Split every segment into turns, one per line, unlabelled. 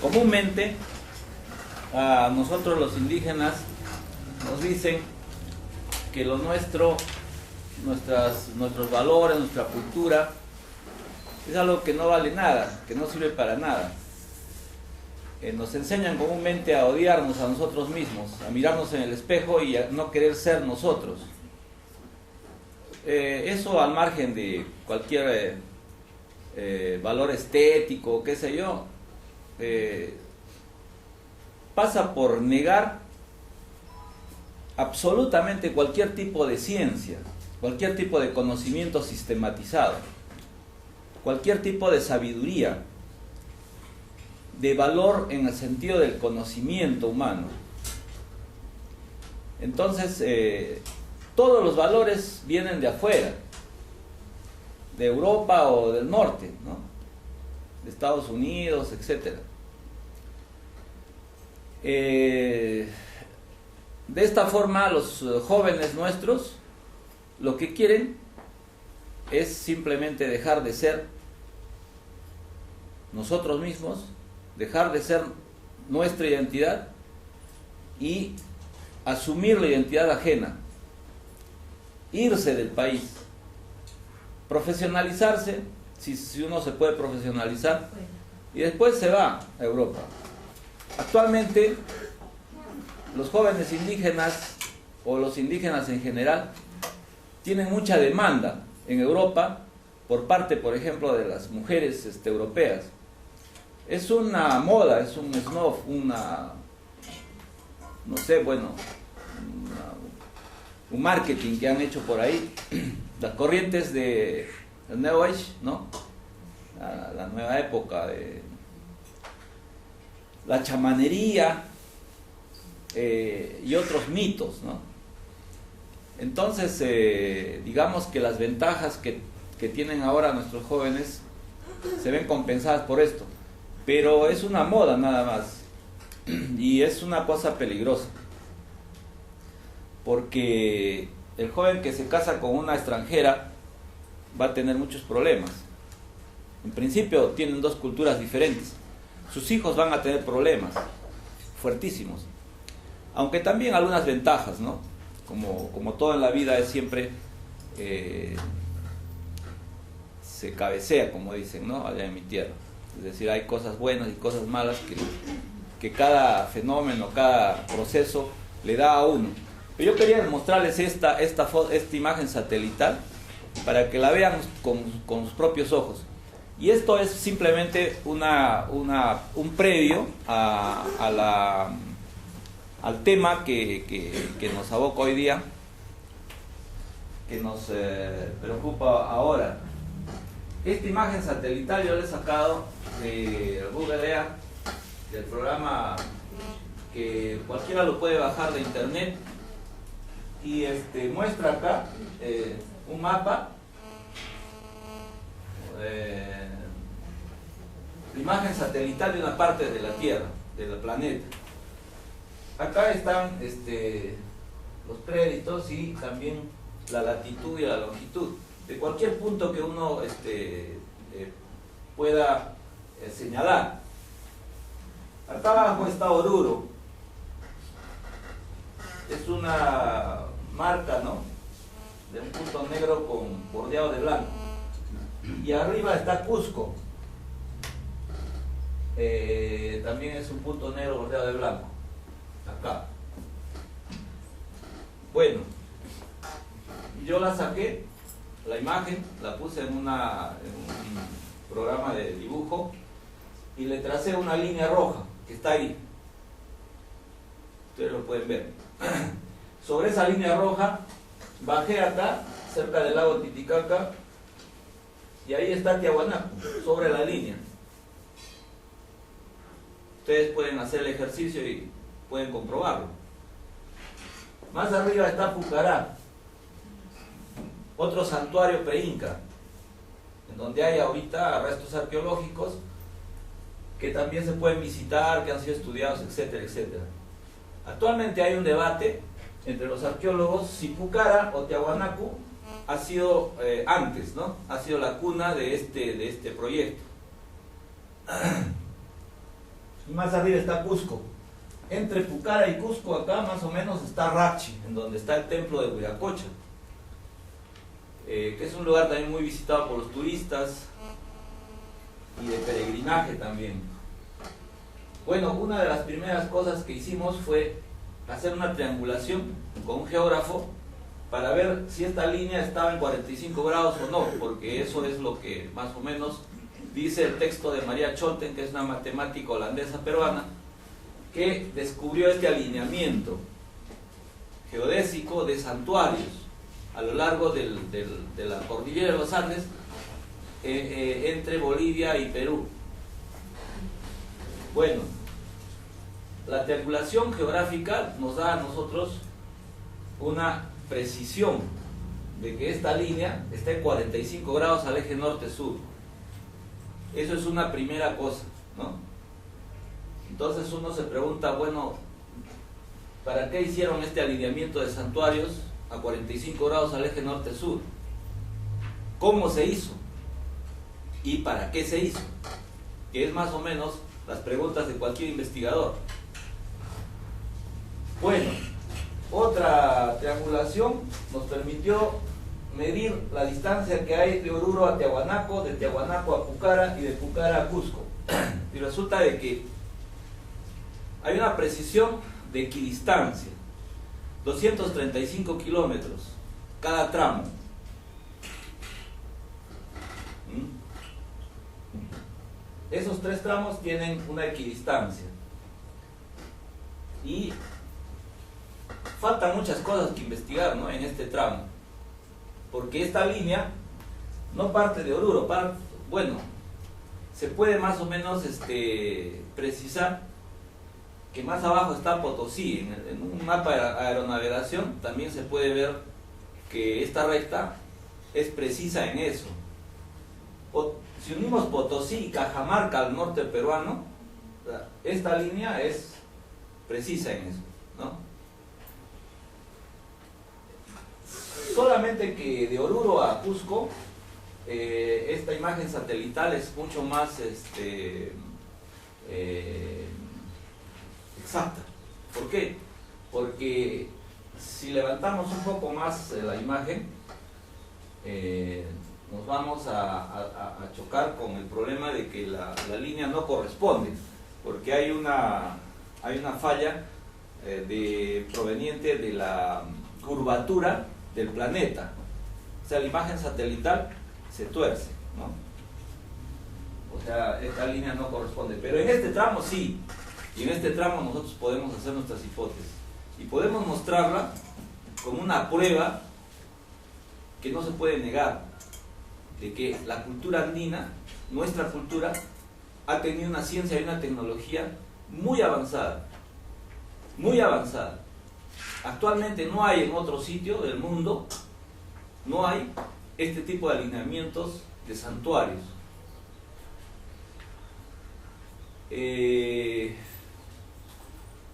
Comúnmente a nosotros los indígenas nos dicen que lo nuestro, nuestros valores, nuestra cultura, es algo que no vale nada, que no sirve para nada. Nos enseñan comúnmente a odiarnos a nosotros mismos, a mirarnos en el espejo y a no querer ser nosotros. Eso al margen de cualquier valor estético, qué sé yo, pasa por negar absolutamente cualquier tipo de ciencia, cualquier tipo de conocimiento sistematizado, cualquier tipo de sabiduría, de valor en el sentido del conocimiento humano. Entonces, todos los valores vienen de afuera, de Europa o del norte, ¿no? De Estados Unidos, etc. De esta forma, los jóvenes nuestros lo que quieren es simplemente dejar de ser nosotros mismos, dejar de ser nuestra identidad y asumir la identidad ajena, irse del país, profesionalizarse, si uno se puede profesionalizar, y después se va a Europa. Actualmente los jóvenes indígenas o los indígenas en general tienen mucha demanda en Europa por parte, por ejemplo, de las mujeres europeas. Es una moda, es un snob, no sé, bueno, un marketing que han hecho por ahí, las corrientes de New Age, ¿no? La nueva época de la chamanería y otros mitos, ¿no? Entonces, digamos que las ventajas que tienen ahora nuestros jóvenes se ven compensadas por esto, pero es una moda nada más, y es una cosa peligrosa, porque el joven que se casa con una extranjera va a tener muchos problemas. En principio tienen dos culturas diferentes, sus hijos van a tener problemas fuertísimos, aunque también algunas ventajas, ¿no? Como todo en la vida es siempre se cabecea, como dicen, ¿no? Allá en mi tierra. Es decir, hay cosas buenas y cosas malas que cada fenómeno, cada proceso le da a uno. Pero yo quería mostrarles esta imagen satelital para que la vean con sus propios ojos. Y esto es simplemente un previo al tema que nos aboca hoy día, que nos preocupa ahora. Esta imagen satelital yo la he sacado de Google Earth, del programa que cualquiera lo puede bajar de internet, y muestra acá un mapa, la imagen satelital de una parte de la Tierra, del planeta. Acá están los créditos y también la latitud y la longitud de cualquier punto que uno pueda señalar. Acá abajo está Oruro, es una marca, ¿no?, de un punto negro con bordeado de blanco. Y arriba está Cusco, también es un punto negro bordeado de blanco, acá. Bueno, yo la saqué, la imagen, la puse en un programa de dibujo y le tracé una línea roja que está ahí. Ustedes lo pueden ver. Sobre esa línea roja bajé acá, cerca del lago Titicaca, y ahí está Tiahuanaco, sobre la línea. Ustedes pueden hacer el ejercicio y pueden comprobarlo. Más arriba está Pucará, otro santuario pre-inca, en donde hay ahorita restos arqueológicos que también se pueden visitar, que han sido estudiados, etcétera, etcétera. Actualmente hay un debate entre los arqueólogos si Pucará o Tiahuanaco ha sido antes, ¿no? Ha sido la cuna de este proyecto. y más arriba está Cusco. Entre Pucara y Cusco, acá más o menos, está Rachi, en donde está el templo de Huiracocha, que es un lugar también muy visitado por los turistas y de peregrinaje también. Bueno, una de las primeras cosas que hicimos fue hacer una triangulación con un geógrafo para ver si esta línea estaba en 45 grados o no, porque eso es lo que más o menos dice el texto de María Scholten, que es una matemática holandesa peruana, que descubrió este alineamiento geodésico de santuarios a lo largo de la cordillera de los Andes, entre Bolivia y Perú. Bueno, la triangulación geográfica nos da a nosotros una precisión de que esta línea está en 45 grados al eje norte-sur. Eso es una primera cosa, ¿no? Entonces uno se pregunta, bueno, ¿para qué hicieron este alineamiento de santuarios a 45 grados al eje norte-sur? ¿Cómo se hizo? ¿Y para qué se hizo? Que es más o menos las preguntas de cualquier investigador. Bueno, otra triangulación nos permitió medir la distancia que hay de Oruro a Tiahuanaco, de Tiahuanaco a Pucara y de Pucara a Cusco. Y resulta de que hay una precisión de equidistancia, 235 kilómetros cada tramo. Esos tres tramos tienen una equidistancia. Y faltan muchas cosas que investigar, ¿no?, en este tramo. Porque esta línea no parte de Oruro, bueno, se puede más o menos precisar que más abajo está Potosí. En un mapa de aeronavegación también se puede ver que esta recta es precisa en eso. Si unimos Potosí y Cajamarca al norte peruano, esta línea es precisa en eso, ¿no? Solamente que de Oruro a Cusco, esta imagen satelital es mucho más exacta. ¿Por qué? Porque si levantamos un poco más la imagen, nos vamos a chocar con el problema de que la línea no corresponde, porque hay una falla proveniente de la curvatura del planeta. O sea, la imagen satelital se tuerce, ¿no? O sea, esta línea no corresponde, pero en este tramo sí, y en este tramo nosotros podemos hacer nuestras hipótesis y podemos mostrarla como una prueba que no se puede negar de que la cultura andina, nuestra cultura, ha tenido una ciencia y una tecnología muy avanzada, muy avanzada. Actualmente no hay en otro sitio del mundo, no hay este tipo de alineamientos de santuarios.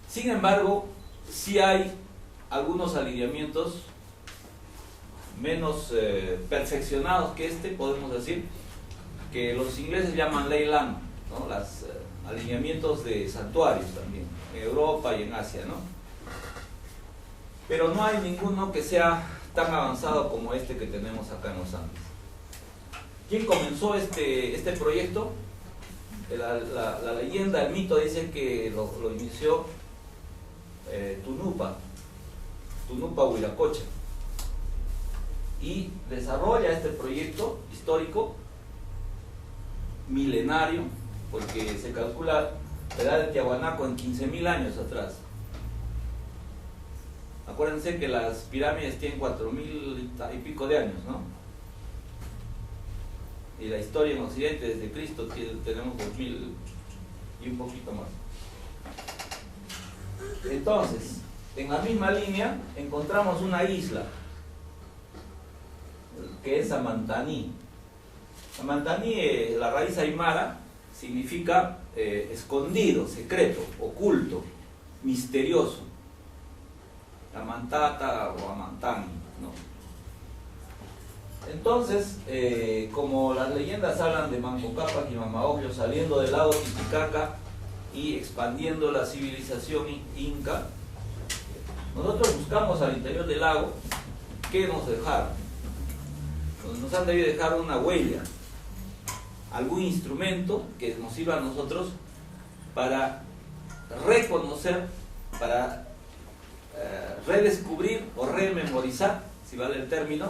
Sin embargo, sí hay algunos alineamientos menos perfeccionados que este, podemos decir, que los ingleses llaman ley land, ¿no? Los alineamientos de santuarios también, en Europa y en Asia, ¿no? Pero no hay ninguno que sea tan avanzado como este que tenemos acá en los Andes. ¿Quién comenzó este proyecto? La leyenda, el mito dice que lo inició Tunupa Huiracocha, y desarrolla este proyecto histórico milenario, porque se calcula la edad de Tiahuanaco en 15.000 años atrás. Acuérdense que las pirámides tienen 4.000 y pico de años, ¿no? Y la historia en Occidente desde Cristo tenemos 2.000 y un poquito más. Entonces, en la misma línea encontramos una isla que es Samantaní. Samantaní, la raíz aymara, significa escondido, secreto, oculto, misterioso. Amantata o Amantán, ¿no? Entonces, como las leyendas hablan de Manco Cápac y Mama Ocllo saliendo del lago Titicaca y expandiendo la civilización inca, nosotros buscamos al interior del lago qué nos dejaron. Nos han debido dejar una huella, algún instrumento que nos sirva a nosotros para reconocer, para redescubrir o rememorizar, si vale el término,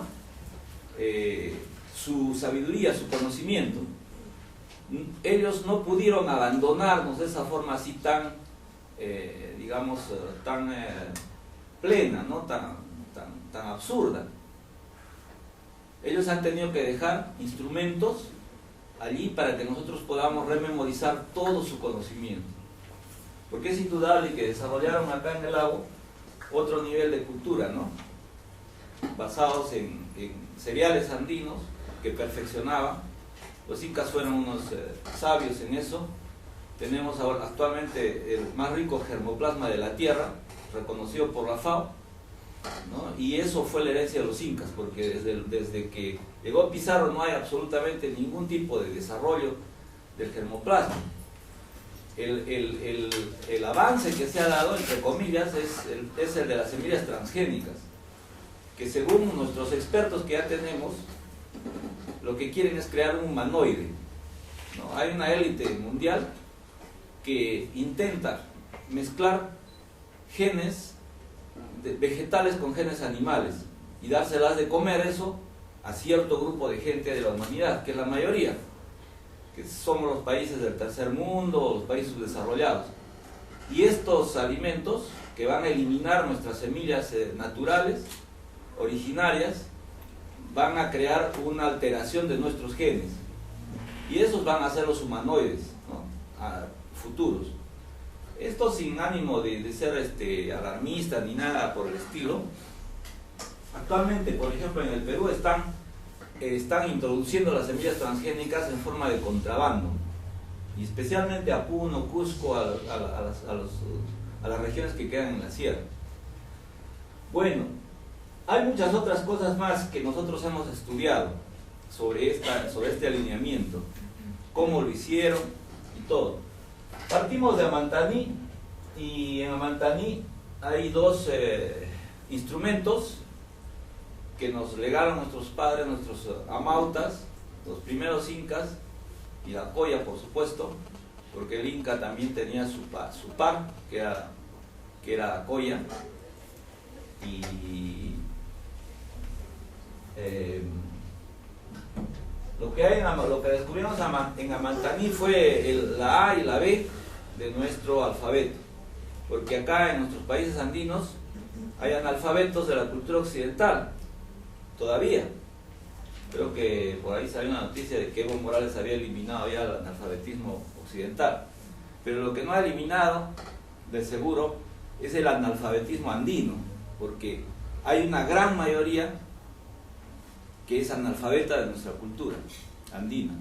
su sabiduría, su conocimiento. Ellos no pudieron abandonarnos de esa forma así tan, digamos, tan plena, ¿no? tan absurda. Ellos han tenido que dejar instrumentos allí para que nosotros podamos rememorizar todo su conocimiento. Porque es indudable que desarrollaron acá en el lago otro nivel de cultura, ¿no? Basados en cereales andinos que perfeccionaban. Los incas fueron unos sabios en eso. Tenemos ahora, actualmente el más rico germoplasma de la Tierra, reconocido por la FAO, ¿no? Y eso fue la herencia de los incas, porque desde que llegó Pizarro no hay absolutamente ningún tipo de desarrollo del germoplasma. El avance que se ha dado, entre comillas, es el de las semillas transgénicas, que según nuestros expertos que ya tenemos, lo que quieren es crear un humanoide, ¿no? Hay una élite mundial que intenta mezclar genes vegetales con genes animales y dárselas de comer eso a cierto grupo de gente de la humanidad, que es la mayoría, que somos los países del tercer mundo, los países subdesarrollados. Y estos alimentos que van a eliminar nuestras semillas naturales, originarias, van a crear una alteración de nuestros genes. Y esos van a ser los humanoides, ¿no? Futuros. Esto sin ánimo de ser alarmista ni nada por el estilo. Actualmente, por ejemplo, en el Perú están introduciendo las semillas transgénicas en forma de contrabando, y especialmente a Puno, Cusco, a las regiones que quedan en la sierra. Bueno, hay muchas otras cosas más que nosotros hemos estudiado sobre este alineamiento, cómo lo hicieron y todo. Partimos de Amantaní, y en Amantaní hay dos instrumentos que nos legaron nuestros padres, nuestros amautas, los primeros incas, y la colla, por supuesto, porque el inca también tenía su par, que era la colla. Y lo que descubrimos en Amantaní fue la A y la B de nuestro alfabeto, porque acá en nuestros países andinos hay analfabetos de la cultura occidental todavía. Creo que por ahí salió una noticia de que Evo Morales había eliminado ya el analfabetismo occidental, pero lo que no ha eliminado de seguro es el analfabetismo andino, porque hay una gran mayoría que es analfabeta de nuestra cultura andina.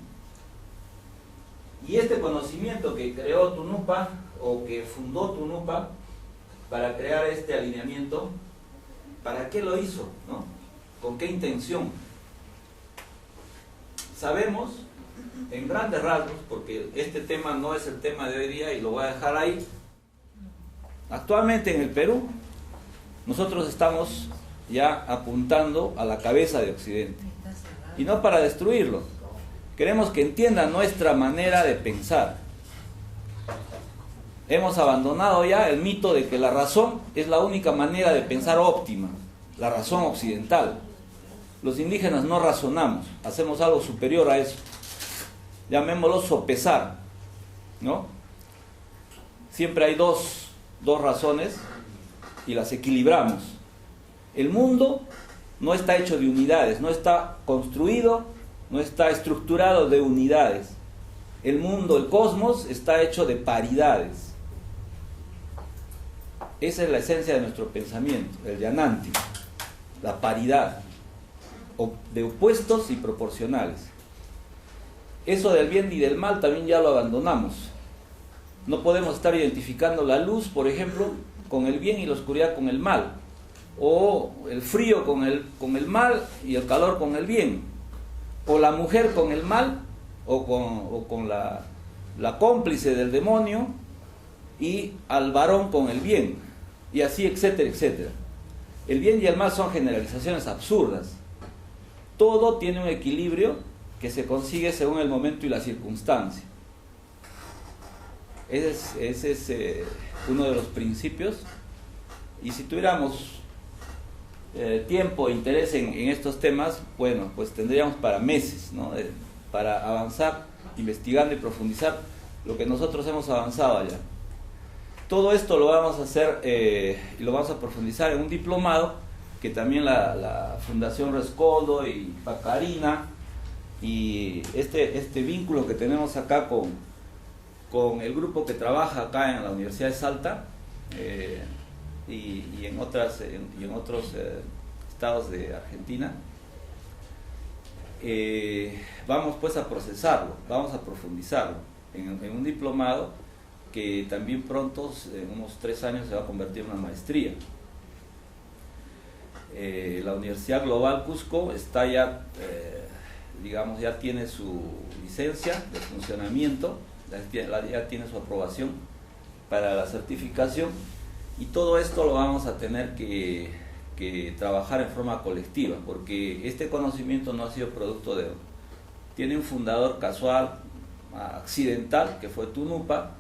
Y este conocimiento que creó Tunupa, o que fundó Tunupa para crear este alineamiento, ¿para qué lo hizo, no? ¿Con qué intención? Sabemos en grandes rasgos, porque este tema no es el tema de hoy día y lo voy a dejar ahí. Actualmente en el Perú nosotros estamos ya apuntando a la cabeza de Occidente, y no para destruirlo. Queremos que entiendan nuestra manera de pensar. Hemos abandonado ya el mito de que la razón es la única manera de pensar óptima, la razón occidental. Los indígenas no razonamos, hacemos algo superior a eso. Llamémoslo sopesar, ¿no? Siempre hay dos razones y las equilibramos. El mundo no está hecho de unidades, no está construido, no está estructurado de unidades. El mundo, el cosmos, está hecho de paridades. Esa es la esencia de nuestro pensamiento, el Yananti, la paridad, de opuestos y proporcionales. Eso del bien y del mal también ya lo abandonamos. No podemos estar identificando la luz, por ejemplo, con el bien y la oscuridad con el mal, o el frío con el mal y el calor con el bien, o la mujer con el mal o con la cómplice del demonio, y al varón con el bien, y así, etcétera, etcétera. El bien y el mal son generalizaciones absurdas. Todo tiene un equilibrio que se consigue según el momento y la circunstancia. Ese es uno de los principios. Y si tuviéramos tiempo e interés en estos temas, bueno, pues tendríamos para meses, ¿no? Para avanzar, investigando y profundizar lo que nosotros hemos avanzado allá. Todo esto lo vamos a hacer y lo vamos a profundizar en un diplomado que también la Fundación Rescoldo y Pacarina y este vínculo que tenemos acá con el grupo que trabaja acá en la Universidad de Salta y en otros estados de Argentina, vamos pues a procesarlo, vamos a profundizarlo en un diplomado que también pronto, en unos 3 años, se va a convertir en una maestría. La Universidad Global Cusco está ya, digamos, ya tiene su licencia de funcionamiento, ya tiene su aprobación para la certificación, y todo esto lo vamos a tener que trabajar en forma colectiva, porque este conocimiento no ha sido producto tiene un fundador casual, accidental, que fue Tunupa,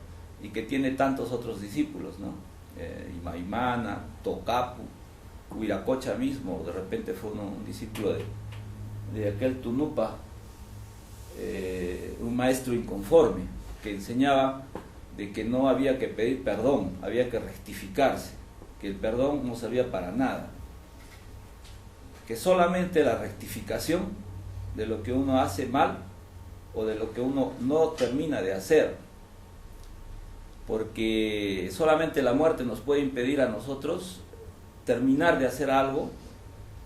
y que tiene tantos otros discípulos, ¿no? Imaimana, Tocapu, Huiracocha mismo, de repente fue un discípulo de aquel Tunupa, un maestro inconforme, que enseñaba de que no había que pedir perdón, había que rectificarse, que el perdón no servía para nada, que solamente la rectificación de lo que uno hace mal o de lo que uno no termina de hacer, porque solamente la muerte nos puede impedir a nosotros terminar de hacer algo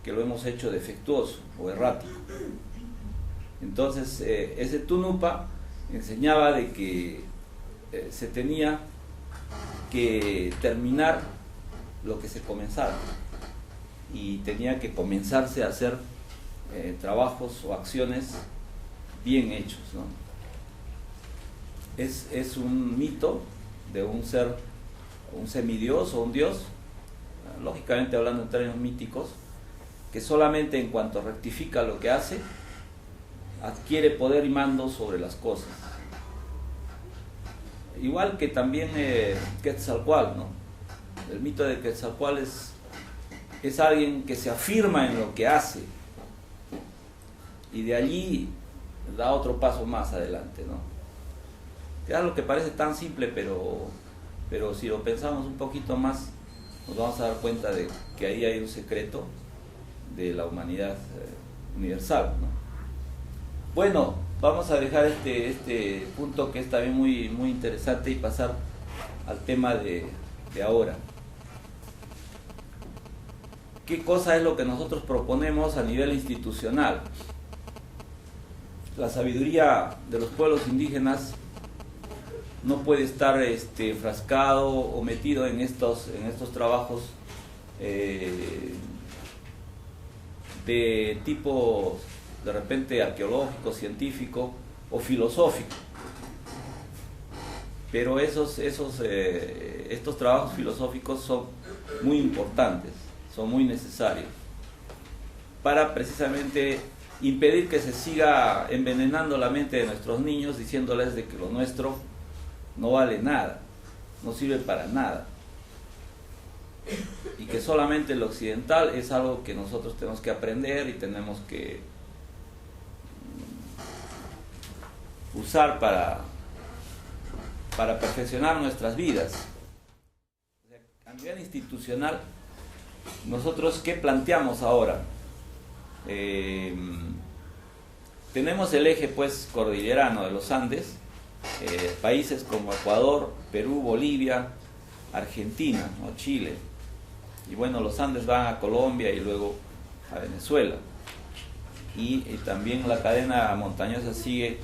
que lo hemos hecho defectuoso o errático. Entonces ese Tunupa enseñaba de que se tenía que terminar lo que se comenzara, y tenía que comenzarse a hacer trabajos o acciones bien hechos, ¿no? Es un mito de un ser, un semidios o un dios, lógicamente hablando en términos míticos, que solamente en cuanto rectifica lo que hace, adquiere poder y mando sobre las cosas. Igual que también Quetzalcóatl, ¿no? El mito de Quetzalcóatl es alguien que se afirma en lo que hace y de allí da otro paso más adelante, ¿no? Es algo que parece tan simple, pero si lo pensamos un poquito más, nos vamos a dar cuenta de que ahí hay un secreto de la humanidad universal, ¿no? Bueno, vamos a dejar este punto que es también muy, muy interesante y pasar al tema de ahora. ¿Qué cosa es lo que nosotros proponemos a nivel institucional? La sabiduría de los pueblos indígenas no puede estar enfrascado o metido en estos trabajos de tipo de repente arqueológico, científico o filosófico. Pero estos trabajos filosóficos son muy importantes, son muy necesarios para precisamente impedir que se siga envenenando la mente de nuestros niños, diciéndoles de que lo nuestro no vale nada, no sirve para nada, y que solamente lo occidental es algo que nosotros tenemos que aprender y tenemos que usar para perfeccionar nuestras vidas. A nivel institucional, nosotros ¿qué planteamos ahora? Tenemos el eje pues cordillerano de los Andes, países como Ecuador, Perú, Bolivia, Argentina, ¿no? Chile, y bueno, los Andes van a Colombia y luego a Venezuela, y también la cadena montañosa sigue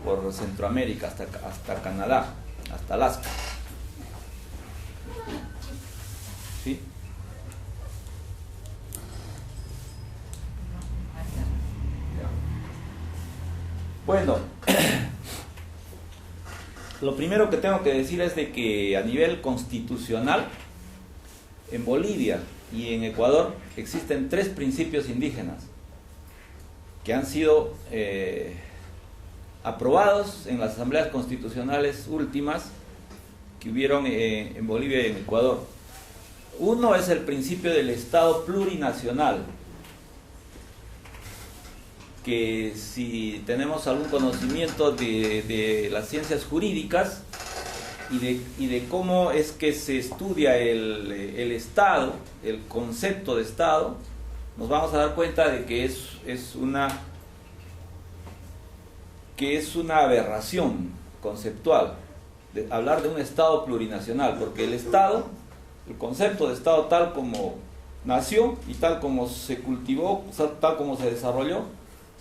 por Centroamérica hasta Canadá, hasta Alaska, ¿sí? Bueno, Lo primero que tengo que decir es de que a nivel constitucional, en Bolivia y en Ecuador existen 3 principios indígenas que han sido aprobados en las asambleas constitucionales últimas que hubieron en Bolivia y en Ecuador. Uno es el principio del Estado plurinacional, que si tenemos algún conocimiento de las ciencias jurídicas y de cómo es que se estudia el Estado, el concepto de Estado, nos vamos a dar cuenta de que es una aberración conceptual de hablar de un Estado plurinacional, porque el Estado, el concepto de Estado tal como nació y tal como se cultivó, tal como se desarrolló,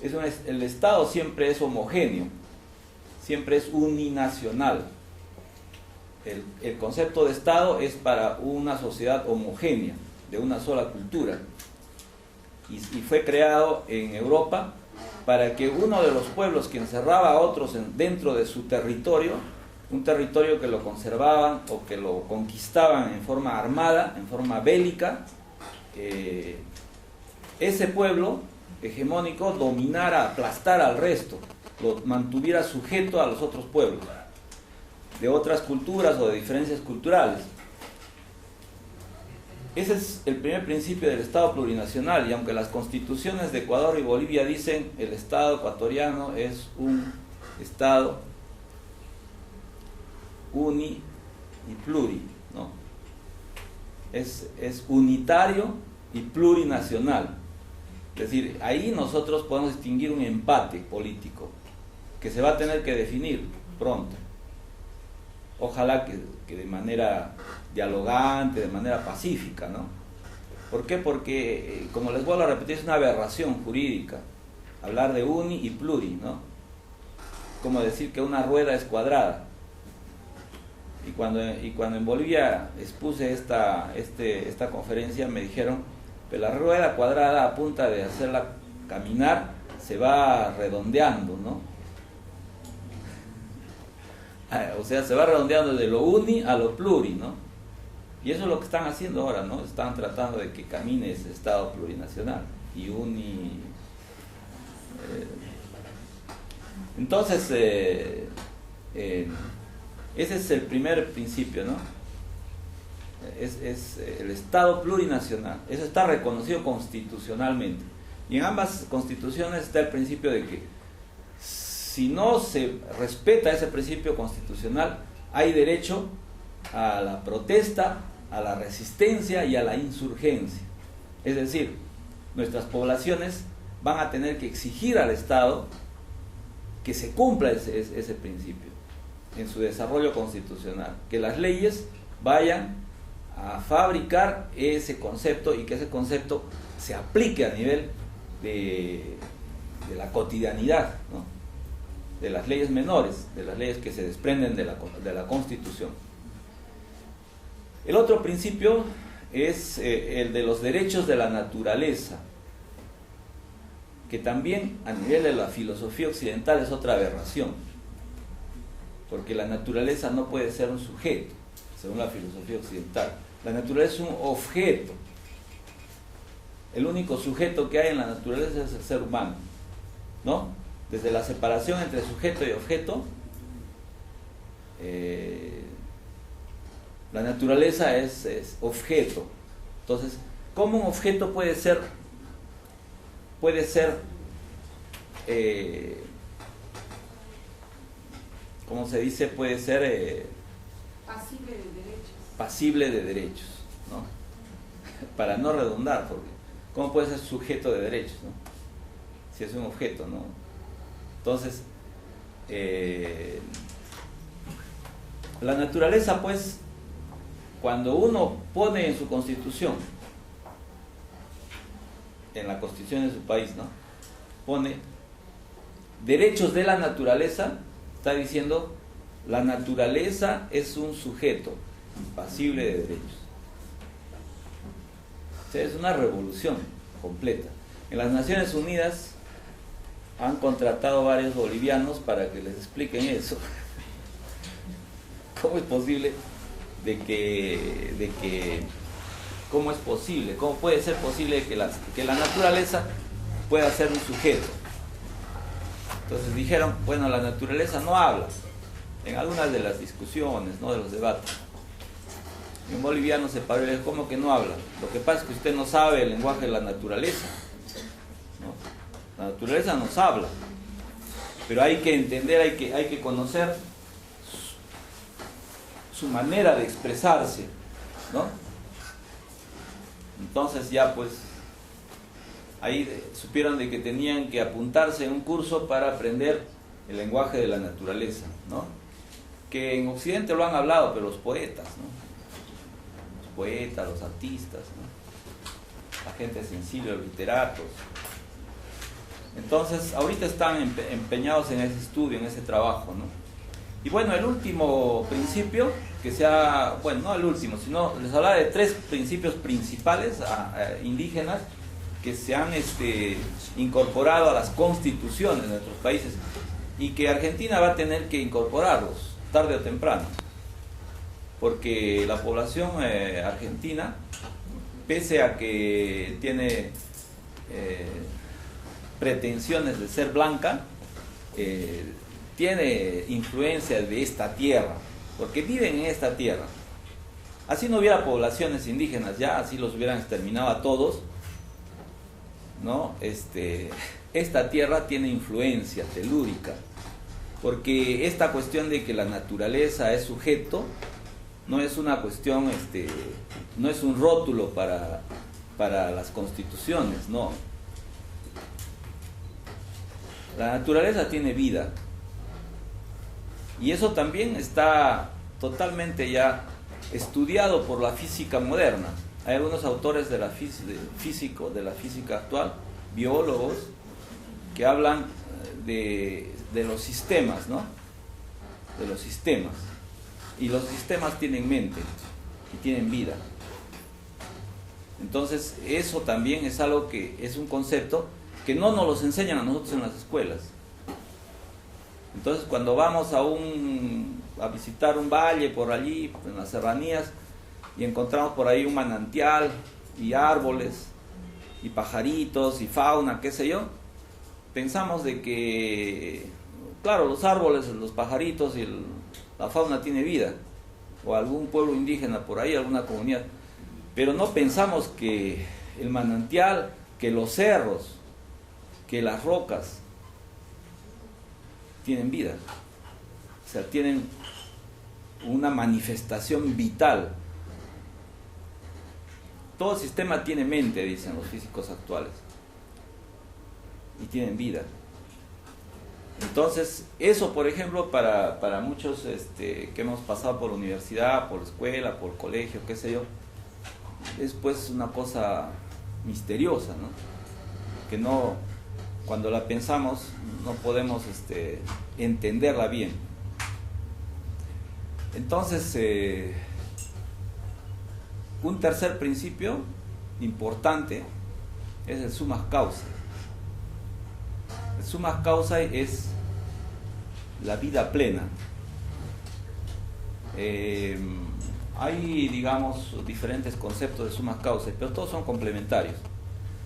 el Estado siempre es homogéneo, siempre es uninacional. El concepto de Estado es para una sociedad homogénea, de una sola cultura, y fue creado en Europa para que uno de los pueblos que encerraba a otros dentro de su territorio, un territorio que lo conservaban o que lo conquistaban en forma armada, en forma bélica, ese pueblo hegemónico dominara, aplastara al resto, lo mantuviera sujeto a los otros pueblos de otras culturas o de diferencias culturales. Ese es el primer principio del Estado plurinacional, y aunque las constituciones de Ecuador y Bolivia dicen el Estado ecuatoriano es un Estado uni y pluri, ¿no? Es unitario y plurinacional. Es decir, ahí nosotros podemos distinguir un empate político que se va a tener que definir pronto. Ojalá que de manera dialogante, de manera pacífica, ¿no? ¿Por qué? Porque, como les vuelvo a repetir, es una aberración jurídica hablar de uni y pluri, ¿no? Como decir que una rueda es cuadrada. Y cuando en Bolivia expuse esta conferencia, me dijeron que la rueda cuadrada, a punta de hacerla caminar, se va redondeando, ¿no? O sea, se va redondeando de lo uni a lo pluri, ¿no? Y eso es lo que están haciendo ahora, ¿no? Están tratando de que camine ese Estado plurinacional y uni. Entonces, ese es el primer principio, ¿no? Es el Estado plurinacional. Eso está reconocido constitucionalmente. Y en ambas constituciones está el principio de que si no se respeta ese principio constitucional, hay derecho a la protesta, a la resistencia y a la insurgencia. Es decir, nuestras poblaciones van a tener que exigir al Estado que se cumpla ese principio en su desarrollo constitucional, que las leyes vayan a fabricar ese concepto y que ese concepto se aplique a nivel de la cotidianidad, ¿no? De las leyes menores, de las leyes que se desprenden de la Constitución. El otro principio es el de los derechos de la naturaleza, que también a nivel de la filosofía occidental es otra aberración, porque la naturaleza no puede ser un sujeto, según la filosofía occidental. La naturaleza es un objeto. El único sujeto que hay en la naturaleza es el ser humano, ¿no? Desde la separación entre sujeto y objeto, la naturaleza es objeto. Entonces, ¿cómo un objeto puede ser ¿cómo se dice? Puede ser pasible de derechos, ¿no? Para no redundar, porque ¿cómo puede ser sujeto de derechos, ¿no? Si es un objeto, ¿no? Entonces, la naturaleza, pues, cuando uno pone en su constitución, en la constitución de su país, ¿no? Pone derechos de la naturaleza, está diciendo, la naturaleza es un sujeto impasible de derechos. O sea, es una revolución completa. En las Naciones Unidas han contratado varios bolivianos para que les expliquen eso. ¿Cómo es posible cómo es posible, cómo puede ser posible que la naturaleza pueda ser un sujeto? Entonces dijeron, bueno, la naturaleza no habla. En algunas de las discusiones, ¿no?, de los debates, un boliviano se paró y dijo, ¿cómo que no habla? Lo que pasa es que usted no sabe el lenguaje de la naturaleza, ¿no? La naturaleza nos habla, pero hay que entender, hay que conocer su manera de expresarse, ¿no? Entonces ya pues ahí supieron de que tenían que apuntarse en un curso para aprender el lenguaje de la naturaleza, ¿no? Que en Occidente lo han hablado, pero los poetas, ¿no? Los poetas, los artistas, ¿no? La gente sensible, los literatos. Entonces ahorita están empeñados en ese estudio, en ese trabajo, ¿no? Y bueno, el último principio que bueno, no el último, sino les hablaba de 3 principios principales indígenas que se han incorporado a las constituciones de nuestros países y que Argentina va a tener que incorporarlos tarde o temprano, porque la población argentina, pese a que tiene pretensiones de ser blanca, tiene influencia de esta tierra, porque viven en esta tierra. Así no hubiera poblaciones indígenas ya, así los hubieran exterminado a todos, ¿no? Esta tierra tiene influencia telúrica, porque esta cuestión de que la naturaleza es sujeto no es una cuestión, no es un rótulo para las constituciones, no. La naturaleza tiene vida, y eso también está totalmente ya estudiado por la física moderna. Hay algunos autores de la física actual, biólogos, que hablan de los sistemas, ¿no? De los sistemas. Y los sistemas tienen mente y tienen vida. Entonces, eso también es algo que es un concepto que no nos los enseñan a nosotros en las escuelas. Entonces, cuando vamos a visitar un valle por allí, en las serranías, y encontramos por ahí un manantial y árboles y pajaritos y fauna, qué sé yo, pensamos de que, claro, los árboles, los pajaritos y la fauna tiene vida, o algún pueblo indígena por ahí, alguna comunidad, pero no pensamos que el manantial, que los cerros, que las rocas tienen vida, o sea, tienen una manifestación vital. Todo sistema tiene mente, dicen los físicos actuales, y tienen vida. Entonces, eso, por ejemplo, para muchos que hemos pasado por la universidad, por la escuela, por el colegio, qué sé yo, es pues una cosa misteriosa, ¿no? Que no, cuando la pensamos, no podemos entenderla bien. Entonces, un tercer principio importante es el summa causa. El summa causa es la vida plena. Hay, digamos, diferentes conceptos de summa causa, pero todos son complementarios.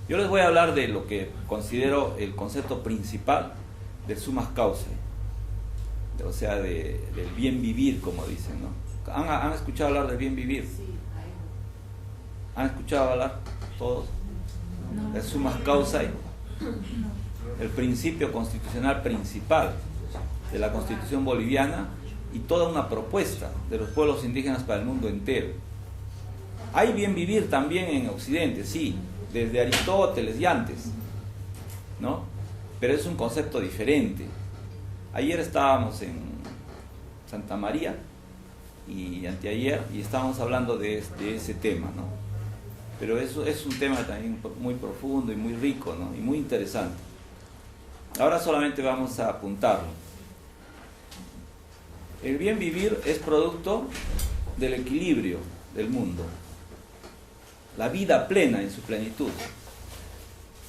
Yo les voy a hablar de lo que considero el concepto principal del summa causa, o sea, del bien vivir, como dicen, ¿no? ¿Han escuchado hablar del bien vivir?
Sí.
¿Han escuchado hablar todos?
No.
El summa causa, el principio constitucional principal de la Constitución boliviana y toda una propuesta de los pueblos indígenas para el mundo entero. Hay bien vivir también en Occidente, sí, desde Aristóteles y antes, ¿no? Pero es un concepto diferente. Ayer estábamos en Santa María y anteayer y estábamos hablando de ese tema, ¿no? Pero eso es un tema también muy profundo y muy rico, ¿no? Y muy interesante. Ahora solamente vamos a apuntarlo. El bien vivir es producto del equilibrio del mundo, la vida plena en su plenitud.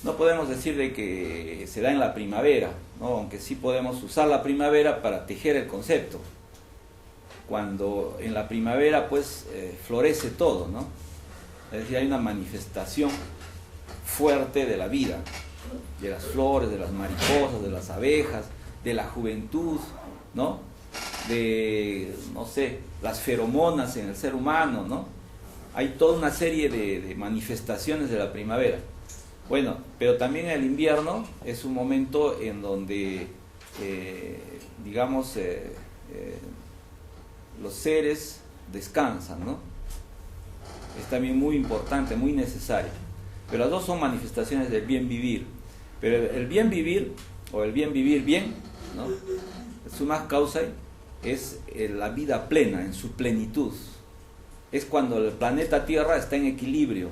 No podemos decir de que se da en la primavera, ¿no? Aunque sí podemos usar la primavera para tejer el concepto. cuando en la primavera pues florece todo, ¿no? Es decir, hay una manifestación fuerte de la vida, de las flores, de las mariposas, de las abejas, de la juventud, ¿no? De, no sé, las feromonas en el ser humano, ¿no? Hay toda una serie de manifestaciones de la primavera. Bueno, pero también el invierno es un momento en donde, digamos, los seres descansan, ¿no? Es también muy importante, muy necesario. Pero las dos son manifestaciones del bien vivir. Pero el bien vivir, o el bien vivir bien, ¿no? Su más causa es la vida plena, en su plenitud. Es cuando el planeta Tierra está en equilibrio.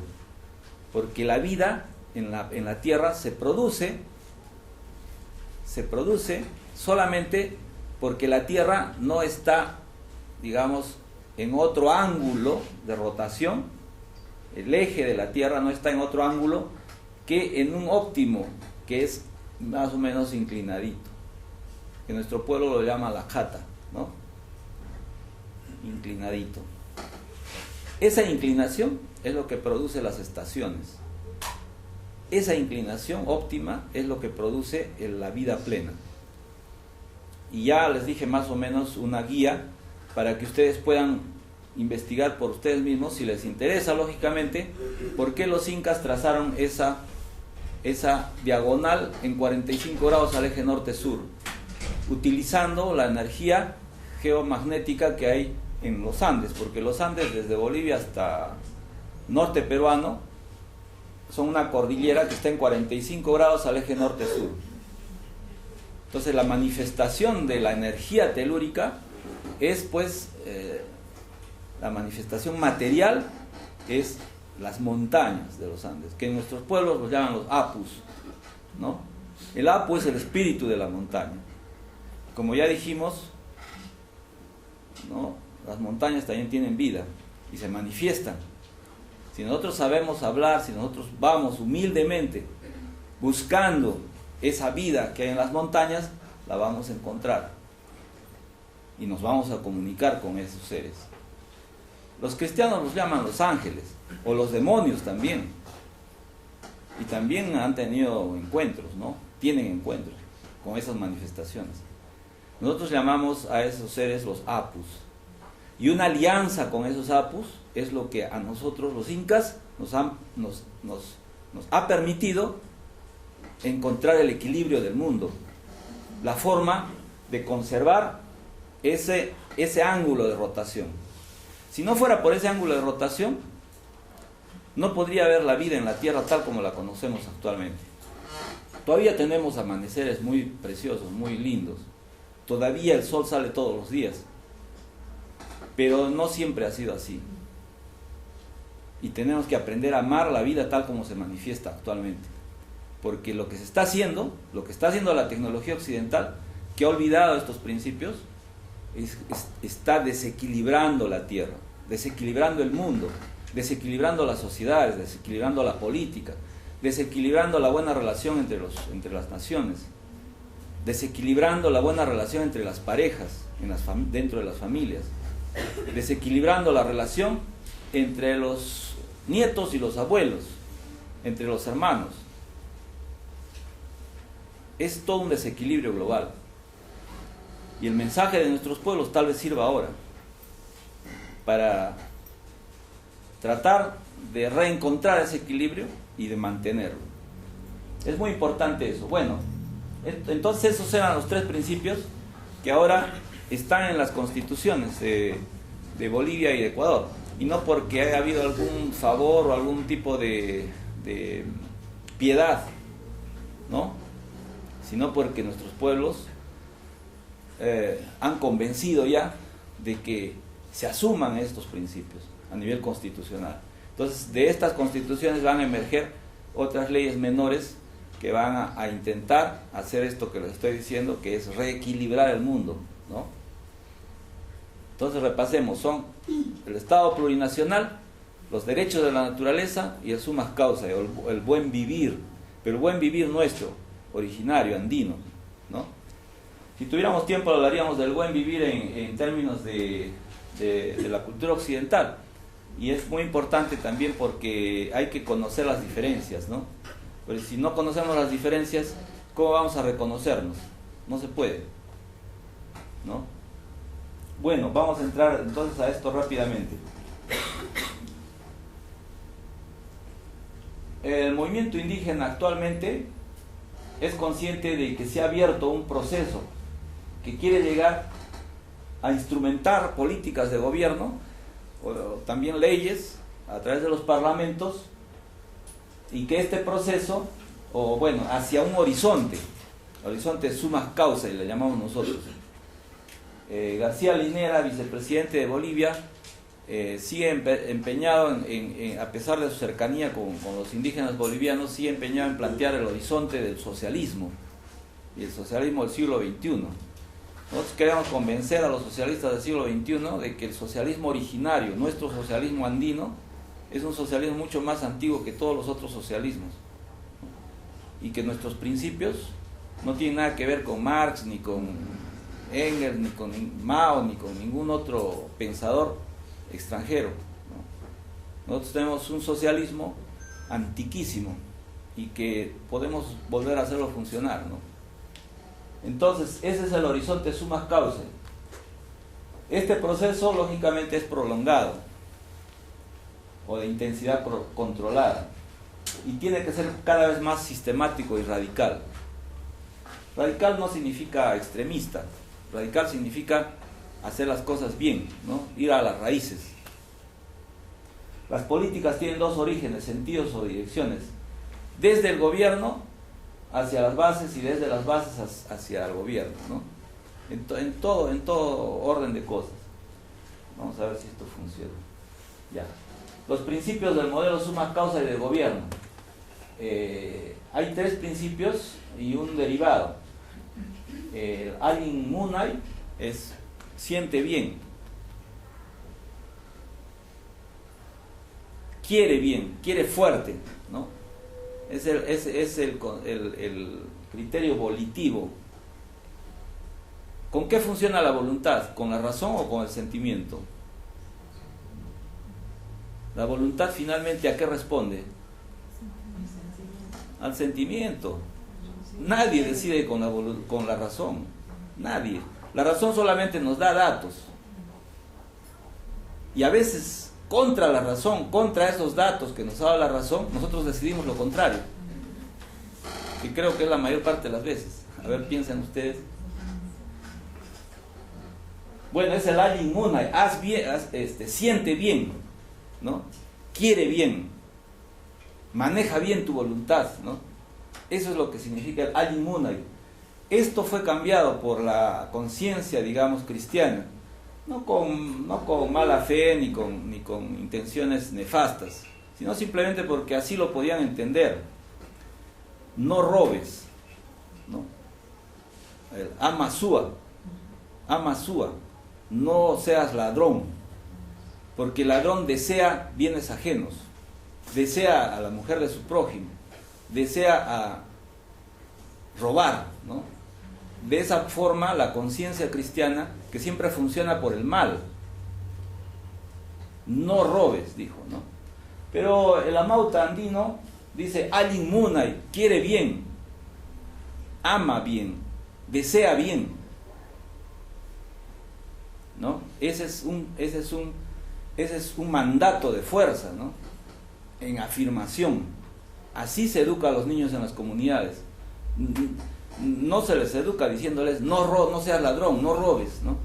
Porque la vida en la Tierra se produce solamente porque la Tierra no está, digamos, en otro ángulo de rotación. El eje de la Tierra no está en otro ángulo que en un óptimo, que es más o menos inclinadito, que nuestro pueblo lo llama la jata, ¿no? Inclinadito. Esa inclinación es lo que produce las estaciones. Esa inclinación óptima es lo que produce la vida plena. Y ya les dije más o menos una guía para que ustedes puedan investigar por ustedes mismos, si les interesa, lógicamente, por qué los incas trazaron esa diagonal en 45 grados al eje norte-sur, utilizando la energía geomagnética que hay en los Andes, porque los Andes desde Bolivia hasta norte peruano son una cordillera que está en 45 grados al eje norte-sur. Entonces la manifestación de la energía telúrica es pues la manifestación material es las montañas de los Andes, que en nuestros pueblos los llaman los apus, ¿no? El apu es el espíritu de la montaña. Como ya dijimos, ¿no? Las montañas también tienen vida y se manifiestan. Si nosotros sabemos hablar, si nosotros vamos humildemente buscando esa vida que hay en las montañas, la vamos a encontrar y nos vamos a comunicar con esos seres. Los cristianos los llaman los ángeles o los demonios también, y también han tenido encuentros, ¿no? Tienen encuentros con esas manifestaciones. Nosotros llamamos a esos seres los apus, y una alianza con esos apus es lo que a nosotros los incas nos ha permitido encontrar el equilibrio del mundo, la forma de conservar ese ángulo de rotación. Si no fuera por ese ángulo de rotación, no podría haber la vida en la Tierra tal como la conocemos actualmente. Todavía tenemos amaneceres muy preciosos, muy lindos. Todavía el sol sale todos los días. Pero no siempre ha sido así. Y tenemos que aprender a amar la vida tal como se manifiesta actualmente. Porque lo que se está haciendo, lo que está haciendo la tecnología occidental, que ha olvidado estos principios, está desequilibrando la Tierra, desequilibrando el mundo, desequilibrando las sociedades, desequilibrando la política, desequilibrando la buena relación entre las naciones, desequilibrando la buena relación entre las parejas, dentro de las familias, desequilibrando la relación entre los nietos y los abuelos, entre los hermanos. Es todo un desequilibrio global. Y el mensaje de nuestros pueblos tal vez sirva ahora para tratar de reencontrar ese equilibrio y de mantenerlo. Es muy importante eso. Bueno, entonces esos eran los tres principios que ahora están en las constituciones de Bolivia y de Ecuador. Y no porque haya habido algún favor o algún tipo de piedad, ¿no? Sino porque nuestros pueblos han convencido ya de que se asuman estos principios a nivel constitucional. Entonces, de estas constituciones van a emerger otras leyes menores que van a intentar hacer esto que les estoy diciendo, que es reequilibrar el mundo, ¿no? Entonces, repasemos: son el Estado plurinacional, los derechos de la naturaleza y el sumas causa, el buen vivir, pero el buen vivir nuestro, originario, andino, ¿no? Si tuviéramos tiempo hablaríamos del buen vivir en términos de la cultura occidental. Y es muy importante también porque hay que conocer las diferencias, ¿no? Pero si no conocemos las diferencias, ¿cómo vamos a reconocernos? No se puede, ¿no? Bueno, vamos a entrar entonces a esto rápidamente. El movimiento indígena actualmente es consciente de que se ha abierto un proceso que quiere llegar a instrumentar políticas de gobierno, o también leyes, a través de los parlamentos, y que este proceso, o bueno, hacia un horizonte summa causa, y le llamamos nosotros. García Linera, vicepresidente de Bolivia, sigue empeñado, a pesar de su cercanía con los indígenas bolivianos, sigue empeñado en plantear el horizonte del socialismo, y el socialismo del siglo XXI. Nosotros queremos convencer a los socialistas del siglo XXI de que el socialismo originario, nuestro socialismo andino, es un socialismo mucho más antiguo que todos los otros socialismos, y que nuestros principios no tienen nada que ver con Marx, ni con Engels, ni con Mao, ni con ningún otro pensador extranjero, ¿no? Nosotros tenemos un socialismo antiquísimo y que podemos volver a hacerlo funcionar, ¿no? Entonces, ese es el horizonte summa causa. Este proceso, lógicamente, es prolongado o de intensidad controlada y tiene que ser cada vez más sistemático y radical. Radical no significa extremista, radical significa hacer las cosas bien, ¿no? Ir a las raíces. Las políticas tienen dos orígenes, sentidos o direcciones: desde el gobierno hacia las bases y desde las bases hacia el gobierno, ¿no? En todo orden de cosas. Vamos a ver si esto funciona. Ya. Los principios del modelo summa causa y del gobierno. Hay tres principios y un derivado. Alin Munay es siente bien, quiere fuerte, ¿no? Es el criterio volitivo. ¿Con qué funciona la voluntad? ¿Con la razón o con el sentimiento? La voluntad finalmente, ¿a qué responde? Al sentimiento. Nadie decide con la razón. Nadie. La razón solamente nos da datos. Y a veces, contra la razón, contra esos datos que nos da la razón, nosotros decidimos lo contrario. Que creo que es la mayor parte de las veces. A ver, piensen ustedes. Bueno, es el Alin Munay. Siente bien, ¿no? Quiere bien. Maneja bien tu voluntad, ¿no? Eso es lo que significa el Alin Munay. Esto fue cambiado por la conciencia, digamos, cristiana. No con mala fe ni con intenciones nefastas, sino simplemente porque así lo podían entender. No robes, ¿no? Ama sua, no seas ladrón, porque el ladrón desea bienes ajenos, desea a la mujer de su prójimo, desea a robar, ¿no? De esa forma la conciencia cristiana, que siempre funciona por el mal. No robes, dijo, ¿no? Pero el Amauta andino dice Alin Munay, quiere bien, ama bien, desea bien, ¿no? Ese es un mandato de fuerza, ¿no? En afirmación. Así se educa a los niños en las comunidades. No se les educa diciéndoles no seas ladrón, no robes, ¿no?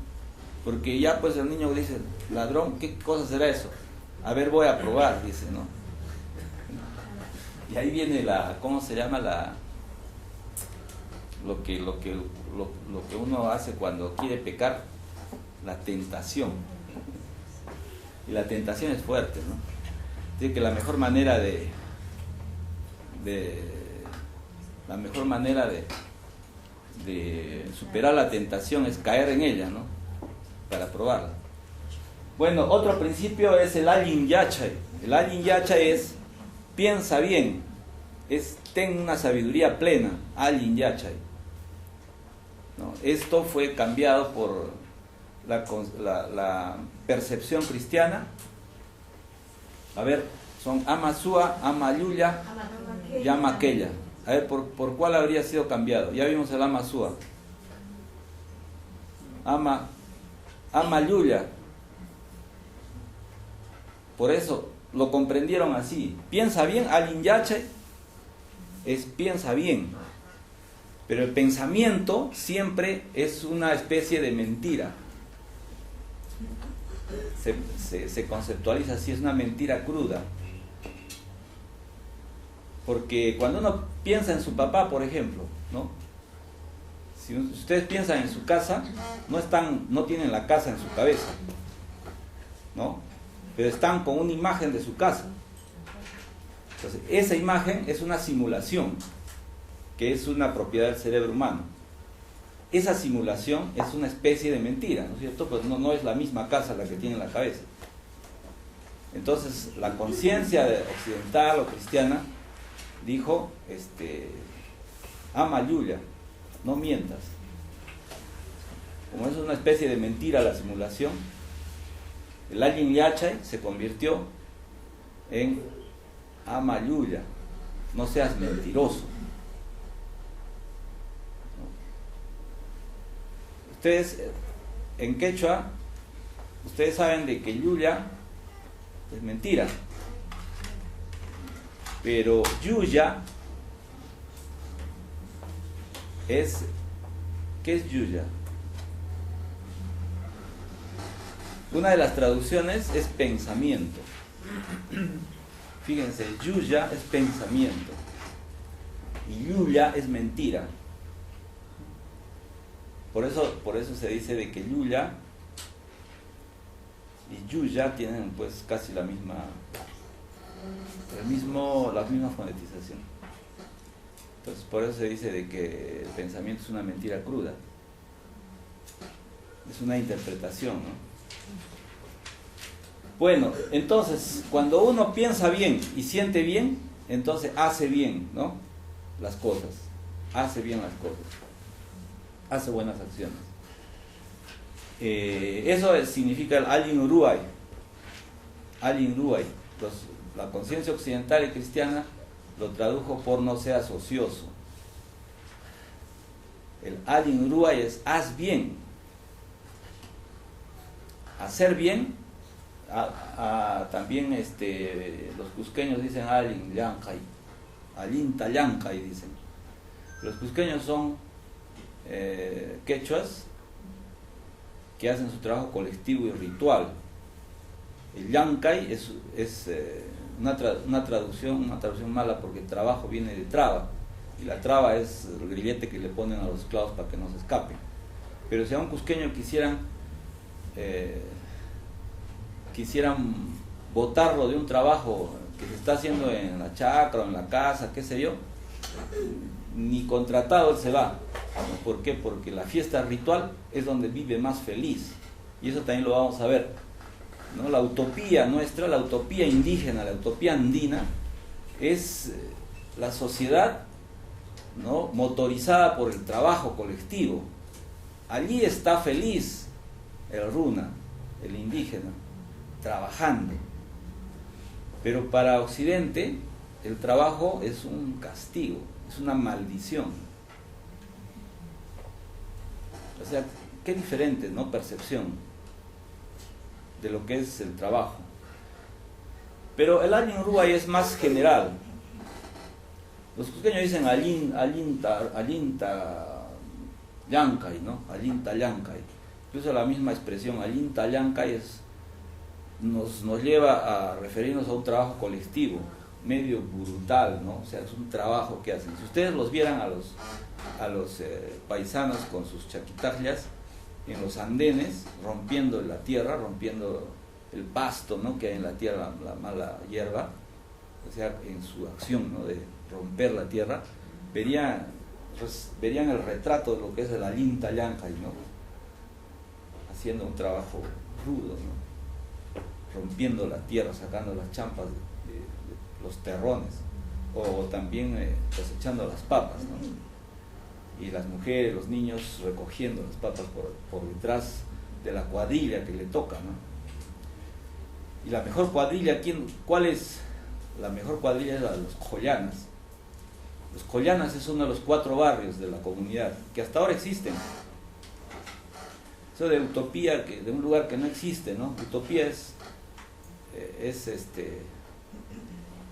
Porque ya pues el niño dice, ladrón, ¿qué cosa será eso? A ver, voy a probar, dice, ¿no? Y ahí viene ¿cómo se llama? Lo que uno hace cuando quiere pecar, la tentación. Y la tentación es fuerte, ¿no? Así que la mejor manera de superar la tentación es caer en ella, ¿no? Para probarla. Bueno, otro principio es el Alin Yachay. El Alin Yachay es piensa bien, ten una sabiduría plena, Alin Yachay. ¿no? Esto fue cambiado por la percepción cristiana. A ver, son Amasúa, Amayuya y Amaquella. A ver, ¿por cuál habría sido cambiado? Ya vimos el Amasúa. Amayuya. Por eso lo comprendieron así. Piensa bien, Alinyache es piensa bien. Pero el pensamiento siempre es una especie de mentira. Se conceptualiza así, es una mentira cruda. Porque cuando uno piensa en su papá, por ejemplo, ¿no? Si ustedes piensan en su casa, no tienen la casa en su cabeza, ¿no? Pero están con una imagen de su casa. Entonces, esa imagen es una simulación, que es una propiedad del cerebro humano. Esa simulación es una especie de mentira, ¿no es cierto? Pues no es la misma casa la que tiene en la cabeza. Entonces, la conciencia occidental o cristiana dijo, ama Yuya, no mientas. Como es una especie de mentira la simulación, el Alin Yachay se convirtió en ama Yuya, no seas mentiroso. Ustedes, en quechua, ustedes saben de que Yuya es mentira. Pero Yuya es... ¿Qué es Yuya? Una de las traducciones es pensamiento. Fíjense, Yuya es pensamiento. Y Yuya es mentira. Por eso se dice de que Yuya y Yuya tienen pues casi la misma fonetización. Entonces por eso se dice de que el pensamiento es una mentira cruda. Es una interpretación, ¿no? Bueno, entonces cuando uno piensa bien y siente bien, entonces hace bien, ¿no? Las cosas. Hace bien las cosas. Hace buenas acciones. Eso significa el Alin Uruay. Alin Uruay. La conciencia occidental y cristiana lo tradujo por no seas ocioso. El Alin Uruay es haz bien. Hacer bien. También los cusqueños dicen Alin Llancay. Alin Tallancay dicen. Los cusqueños son quechuas que hacen su trabajo colectivo y ritual. El Llancay es una traducción mala porque el trabajo viene de traba y la traba es el grillete que le ponen a los esclavos para que no se escapen. Pero si a un cusqueño quisieran botarlo de un trabajo que se está haciendo en la chacra o en la casa, qué sé yo, ni contratado él se va. ¿Por qué? Porque la fiesta ritual es donde vive más feliz, y eso también lo vamos a ver, ¿no? La utopía nuestra, la utopía indígena, la utopía andina es la sociedad, ¿no?, motorizada por el trabajo colectivo. Allí está feliz el runa, el indígena, trabajando. Pero para Occidente el trabajo es un castigo, es una maldición. O sea, qué diferente, ¿no?, percepción de lo que es el trabajo. Pero el Alin Uruay es más general. Los cusqueños dicen alinta llancay, ¿no? Alinta llancay. Incluso la misma expresión alinta llancay nos lleva a referirnos a un trabajo colectivo, medio brutal, ¿no? O sea, es un trabajo que hacen. Si ustedes los vieran a los paisanos con sus chaquitajlas en los andenes, rompiendo la tierra, rompiendo el pasto, ¿no?, que hay en la tierra, la mala hierba, o sea, en su acción, ¿no?, de romper la tierra, verían el retrato de lo que es el Alin Tallancay, ¿no?, haciendo un trabajo rudo, ¿no?, rompiendo la tierra, sacando las champas de los terrones, o también cosechando las papas, ¿no? y las mujeres, los niños recogiendo las papas por detrás de la cuadrilla que le toca, ¿no? Y la mejor cuadrilla, ¿cuál es? La mejor cuadrilla es la de los Collanas. Los Collanas es uno de los 4 barrios de la comunidad que hasta ahora existen. Eso de utopía, de un lugar que no existe, ¿no? Utopía es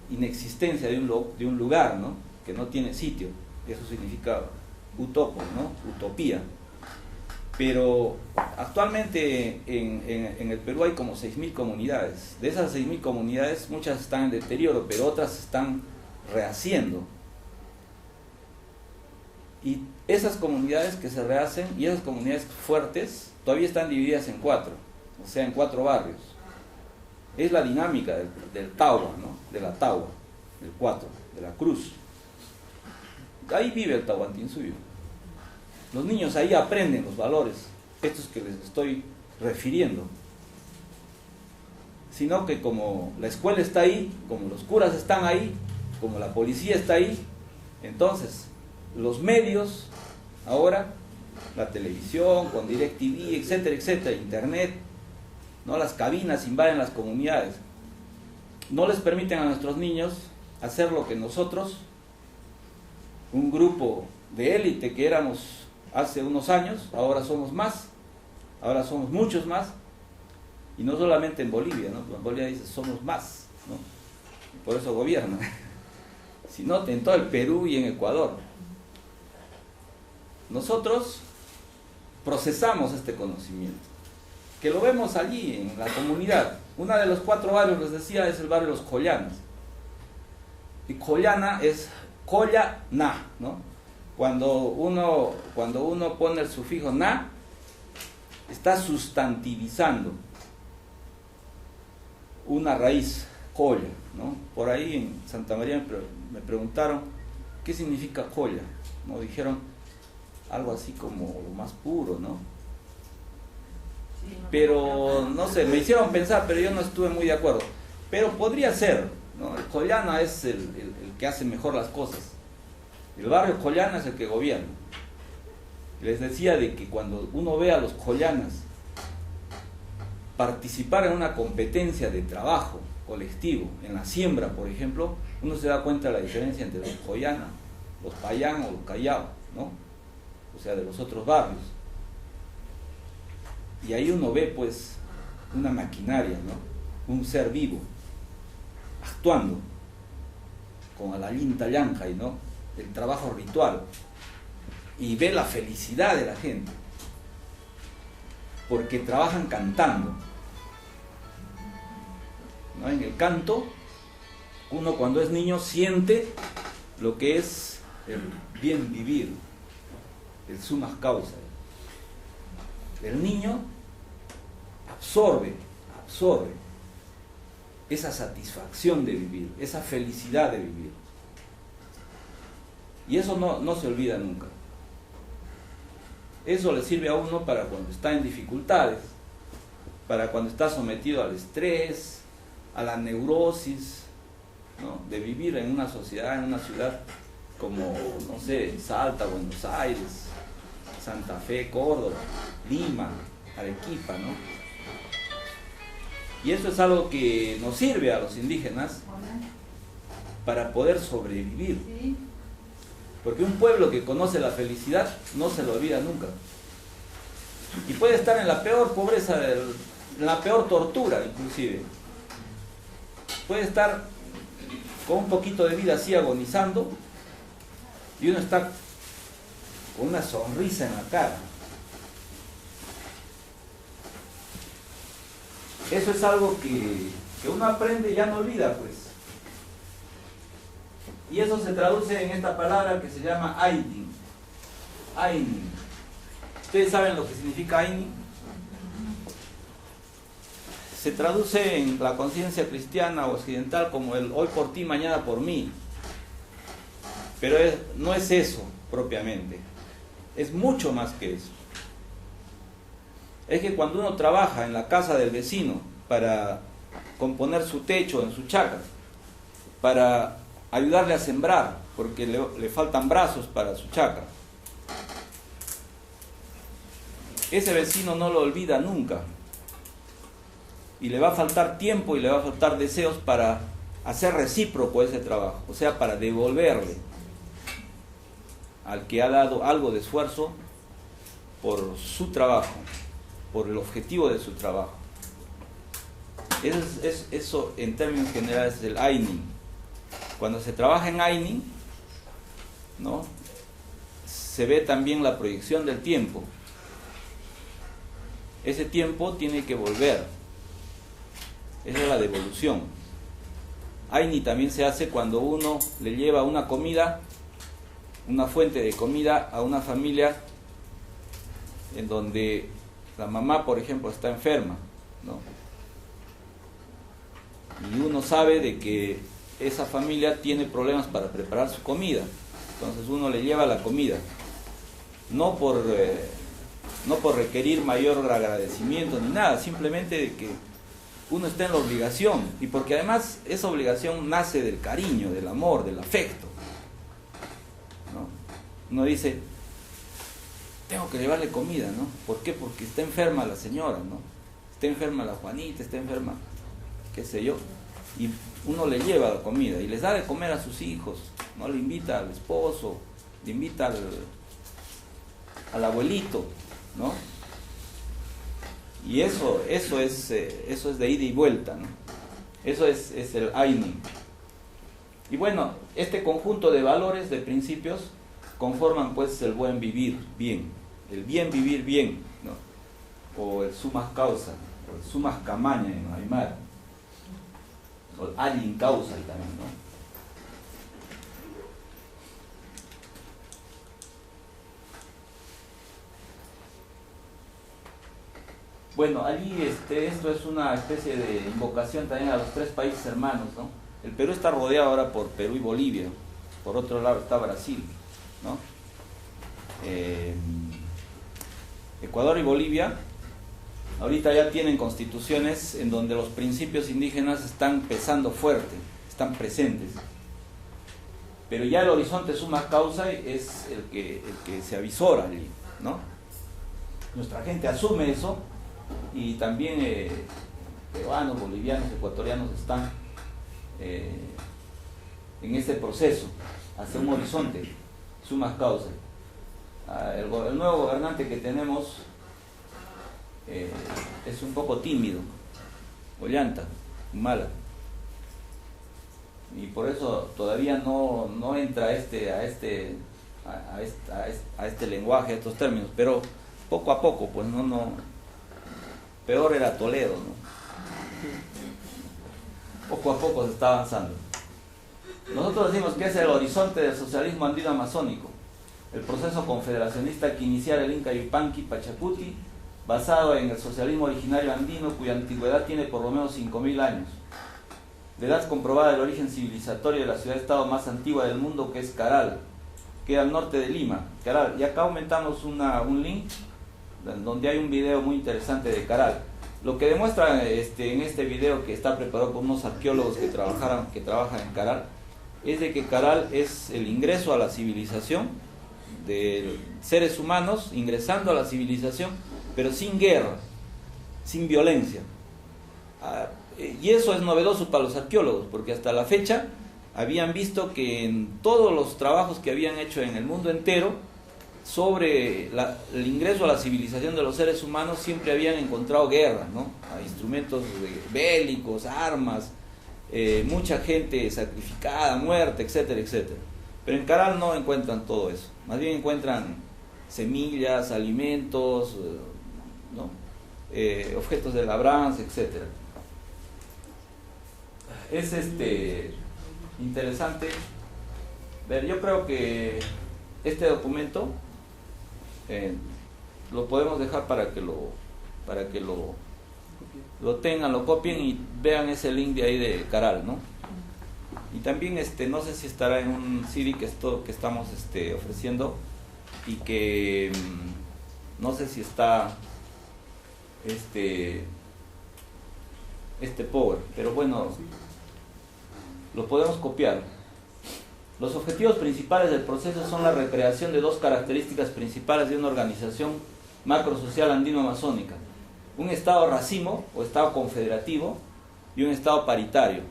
inexistencia de un lugar, ¿no? Que no tiene sitio. Eso significa utopo, ¿no? Utopía. Pero actualmente en el Perú hay como 6.000 comunidades. De esas 6.000 comunidades, muchas están en deterioro, pero otras están rehaciendo. Y esas comunidades que se rehacen y esas comunidades fuertes todavía están divididas en 4, o sea, en 4 barrios. Es la dinámica del Taua, ¿no? De la Taua, del 4, de la cruz. Ahí vive el Tahuantinsuyo. Los niños ahí aprenden los valores, estos que les estoy refiriendo. Sino que como la escuela está ahí, como los curas están ahí, como la policía está ahí, entonces los medios, ahora, la televisión, con DirecTV, etcétera, etcétera, internet, ¿no? Las cabinas invaden las comunidades. No les permiten a nuestros niños hacer lo que nosotros, un grupo de élite que éramos hace unos años, ahora somos más, ahora somos muchos más, y no solamente en Bolivia, ¿no? En Bolivia dice somos más, ¿no? Y por eso gobiernan, sino en todo el Perú y en Ecuador. Nosotros procesamos este conocimiento, que lo vemos allí en la comunidad. Uno de los 4 barrios, les decía, es el barrio de los Collanas. Y Collana es Colla-na, ¿no? Cuando uno pone el sufijo na, está sustantivizando una raíz, colla, ¿no? Por ahí en Santa María me preguntaron qué significa colla, ¿no? Dijeron algo así como lo más puro, ¿no? Pero no sé, me hicieron pensar, pero yo no estuve muy de acuerdo. Pero podría ser, ¿no? El Collana es el que hace mejor las cosas. El barrio Collana es el que gobierna. Les decía de que cuando uno ve a los Collanas participar en una competencia de trabajo colectivo, en la siembra, por ejemplo, uno se da cuenta de la diferencia entre los Collana, los Payán o los Callao, ¿no? O sea, de los otros barrios. Y ahí uno ve, pues, una maquinaria, ¿no? Un ser vivo, actuando, con la linta llanja, ¿no? El trabajo ritual. Y ve la felicidad de la gente, porque trabajan cantando, ¿no? En el canto, uno cuando es niño siente lo que es el bien vivir, el sumas causa. El niño absorbe esa satisfacción de vivir, esa felicidad de vivir. Y eso no se olvida nunca. Eso le sirve a uno para cuando está en dificultades, para cuando está sometido al estrés, a la neurosis, ¿no? De vivir en una sociedad, en una ciudad como, no sé, Salta, Buenos Aires, Santa Fe, Córdoba, Lima, Arequipa, ¿no? Y eso es algo que nos sirve a los indígenas para poder sobrevivir. Porque un pueblo que conoce la felicidad no se lo olvida nunca. Y puede estar en la peor pobreza, en la peor tortura inclusive. Puede estar con un poquito de vida así agonizando y uno está con una sonrisa en la cara. Eso es algo que uno aprende y ya no olvida, pues. Y eso se traduce en esta palabra que se llama Ainin. Ainin. ¿Ustedes saben lo que significa Ainin? Se traduce en la conciencia cristiana o occidental como el hoy por ti, mañana por mí. Pero no es eso propiamente. Es mucho más que eso. Es que cuando uno trabaja en la casa del vecino para componer su techo en su chacra, para ayudarle a sembrar, porque le faltan brazos para su chacra, ese vecino no lo olvida nunca. Y le va a faltar tiempo y le va a faltar deseos para hacer recíproco ese trabajo, o sea, para devolverle al que ha dado algo de esfuerzo por su trabajo, por el objetivo de su trabajo. Eso en términos generales es el Ainin. Cuando se trabaja en Ainin, ¿no?, se ve también la proyección del tiempo. Ese tiempo tiene que volver. Esa es la devolución. Aini también se hace cuando uno le lleva una comida, una fuente de comida a una familia en donde la mamá, por ejemplo, está enferma, ¿no? Y uno sabe de que esa familia tiene problemas para preparar su comida. Entonces uno le lleva la comida, no por requerir mayor agradecimiento ni nada, simplemente de que uno está en la obligación, y porque además esa obligación nace del cariño, del amor, del afecto, ¿no? Uno dice, tengo que llevarle comida, ¿no? ¿Por qué? Porque está enferma la señora, ¿no? Está enferma la Juanita, está enferma, qué sé yo, y uno le lleva la comida y les da de comer a sus hijos, ¿no? Le invita al esposo, le invita al abuelito, ¿no? Y eso es de ida y vuelta, ¿no? Eso es el Ainin. Y bueno, este conjunto de valores, de principios, conforman pues el buen vivir bien, el bien vivir bien, ¿no? O el sumas causa, o el sumas camaña en Aymara, o el alin causa también, ¿no? Bueno, allí esto es una especie de invocación también a los tres países hermanos, ¿no? El Perú está rodeado ahora por Perú y Bolivia, por otro lado está Brasil, ¿no? Ecuador y Bolivia ahorita ya tienen constituciones en donde los principios indígenas están pesando fuerte, están presentes. Pero ya el horizonte summa causa es el que se avisora allí, ¿no? Nuestra gente asume eso. Y también peruanos, bolivianos, ecuatorianos están en este proceso hacia un horizonte, sumas causas. El nuevo gobernante que tenemos es un poco tímido, Ollanta, Humala, y por eso todavía no entra a este lenguaje, a estos términos, pero poco a poco, pues no. Peor era Toledo, ¿no? Poco a poco se está avanzando. Nosotros decimos que es el horizonte del socialismo andino amazónico, el proceso confederacionista que iniciara el Inca Yupanqui Pachacuti, basado en el socialismo originario andino, cuya antigüedad tiene por lo menos 5.000 años. De edad comprobada del origen civilizatorio de la ciudad-estado más antigua del mundo, que es Caral, queda al norte de Lima. Caral, y acá aumentamos un link donde hay un video muy interesante de Caral. Lo que demuestra en este video, que está preparado por unos arqueólogos que trabajan en Caral, es de que Caral es el ingreso a la civilización de seres humanos, ingresando a la civilización, pero sin guerra, sin violencia. Y eso es novedoso para los arqueólogos, porque hasta la fecha habían visto que en todos los trabajos que habían hecho en el mundo entero sobre el ingreso a la civilización de los seres humanos, siempre habían encontrado guerra, ¿no? Instrumentos bélicos, armas, mucha gente sacrificada, muerta, etcétera, etcétera. Pero en Caral no encuentran todo eso, más bien encuentran semillas, alimentos, ¿no? Objetos de labranza, etcétera. Es interesante ver. Yo creo que este documento lo podemos dejar para que lo tengan, lo copien y vean ese link de ahí de Caral, ¿no? Y también no sé si estará en un CD que estamos ofreciendo, y que no sé si está este power, pero bueno, lo podemos copiar. Los objetivos principales del proceso son la recreación de dos características principales de una organización macrosocial andino-amazónica. Un Estado racimo o Estado confederativo y un Estado paritario.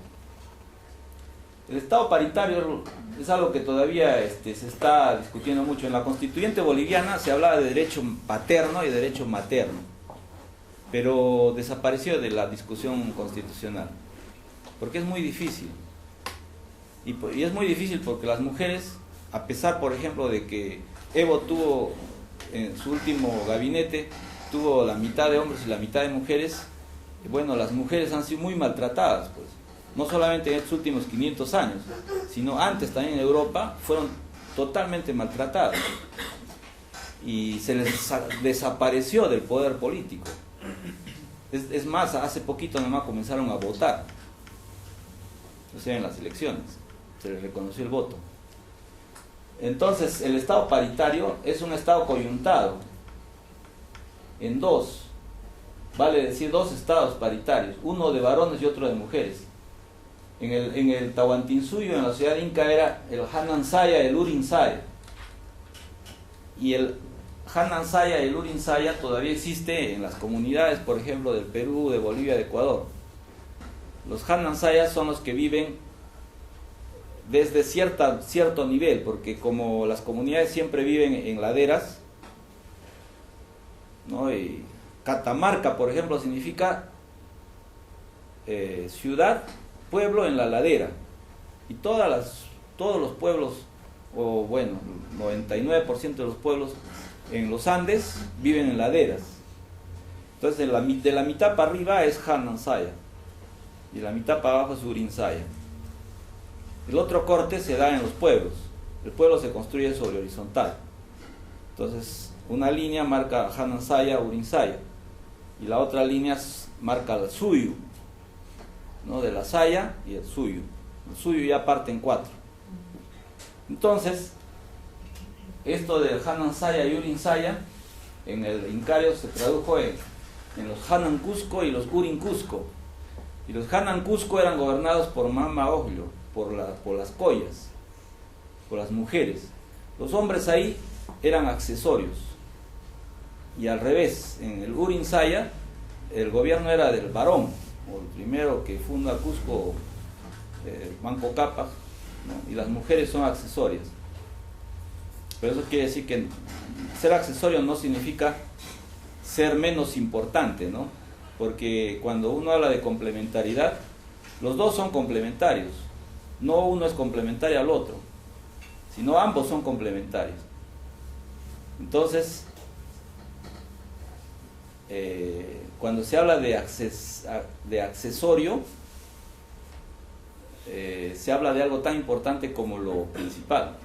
El Estado paritario es algo que todavía se está discutiendo mucho. En la constituyente boliviana se hablaba de derecho paterno y derecho materno, pero desapareció de la discusión constitucional, porque es muy difícil. Y es muy difícil porque las mujeres, a pesar, por ejemplo, de que Evo tuvo, en su último gabinete, tuvo la mitad de hombres y la mitad de mujeres, bueno, las mujeres han sido muy maltratadas, pues. No solamente en estos últimos 500 años, sino antes también en Europa, fueron totalmente maltratadas. Y se les desapareció del poder político. Es más, hace poquito nomás comenzaron a votar. O sea, en las elecciones. Se les reconoció el voto. Entonces, el Estado paritario es un Estado coyuntado en dos. Vale decir, dos estados paritarios, uno de varones y otro de mujeres. En el Tahuantinsuyo, en la ciudad inca, era el Hanansaya y el Urinsaya. Y el Hanansaya y el Urinsaya todavía existe en las comunidades, por ejemplo, del Perú, de Bolivia, de Ecuador. Los Hanansayas son los que viven desde cierto nivel, porque como las comunidades siempre viven en laderas, ¿no? Y Catamarca, por ejemplo, significa ciudad, pueblo en la ladera. Y todos los pueblos, o bueno, 99% de los pueblos en los Andes viven en laderas. Entonces de la mitad para arriba es Hanansaya y la mitad para abajo es Urinsaya. El otro corte se da en los pueblos. El pueblo se construye sobre horizontal. Entonces una línea marca Hanansaya, Urinsaya, y la otra línea marca el Suyu, ¿no? De la Saya y el Suyu. El Suyu ya parte en 4. Entonces, esto del Hanansaya y Urinsaya en el Incario se tradujo en los Hanan Cusco y los Urin Cusco. Y los Hanan Cusco eran gobernados por Mama Oglio, por las collas, por las mujeres. Los hombres ahí eran accesorios. Y al revés, en el Urinsaya el gobierno era del varón, o el primero que funda Cusco, Manco Cápac, ¿no? Y las mujeres son accesorias. Pero eso quiere decir que ser accesorio no significa ser menos importante, ¿no? Porque cuando uno habla de complementariedad, los dos son complementarios. No uno es complementario al otro, sino ambos son complementarios. Entonces, cuando se habla de accesorio, se habla de algo tan importante como lo principal.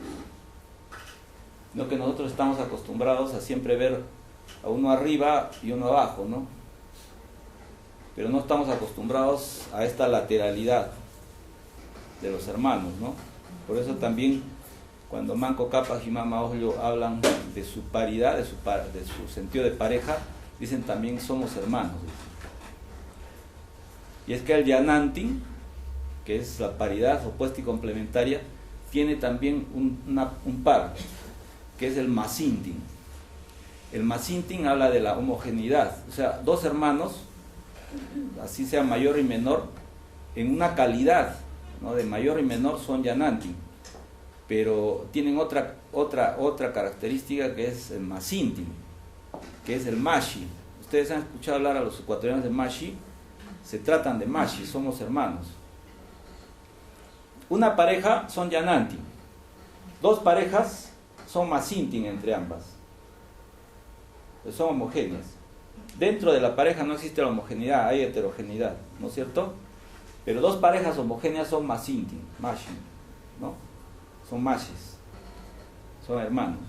No, que nosotros estamos acostumbrados a siempre ver a uno arriba y uno abajo, ¿no? Pero no estamos acostumbrados a esta lateralidad de los hermanos, ¿no? Por eso también cuando Manco Cápac y Mama Oglio hablan de su paridad, de su sentido de pareja, dicen también somos hermanos. Y es que el Yanantin, que es la paridad opuesta y complementaria, tiene también un par, que es el Masintin. El Masintin habla de la homogeneidad, o sea, dos hermanos, así sea mayor y menor, en una calidad, ¿no? De mayor y menor son Yanantin, pero tienen otra característica que es el Masintin, que es el Mashi. Ustedes han escuchado hablar a los ecuatorianos de Mashi, se tratan de Mashi, somos hermanos. Una pareja son Yanantin, dos parejas son Masintin entre ambas, pues son homogéneas. Dentro de la pareja no existe la homogeneidad, hay heterogeneidad, ¿no es cierto? Pero dos parejas homogéneas son Masintin, Mashi, ¿no? Son Mashis, son hermanos.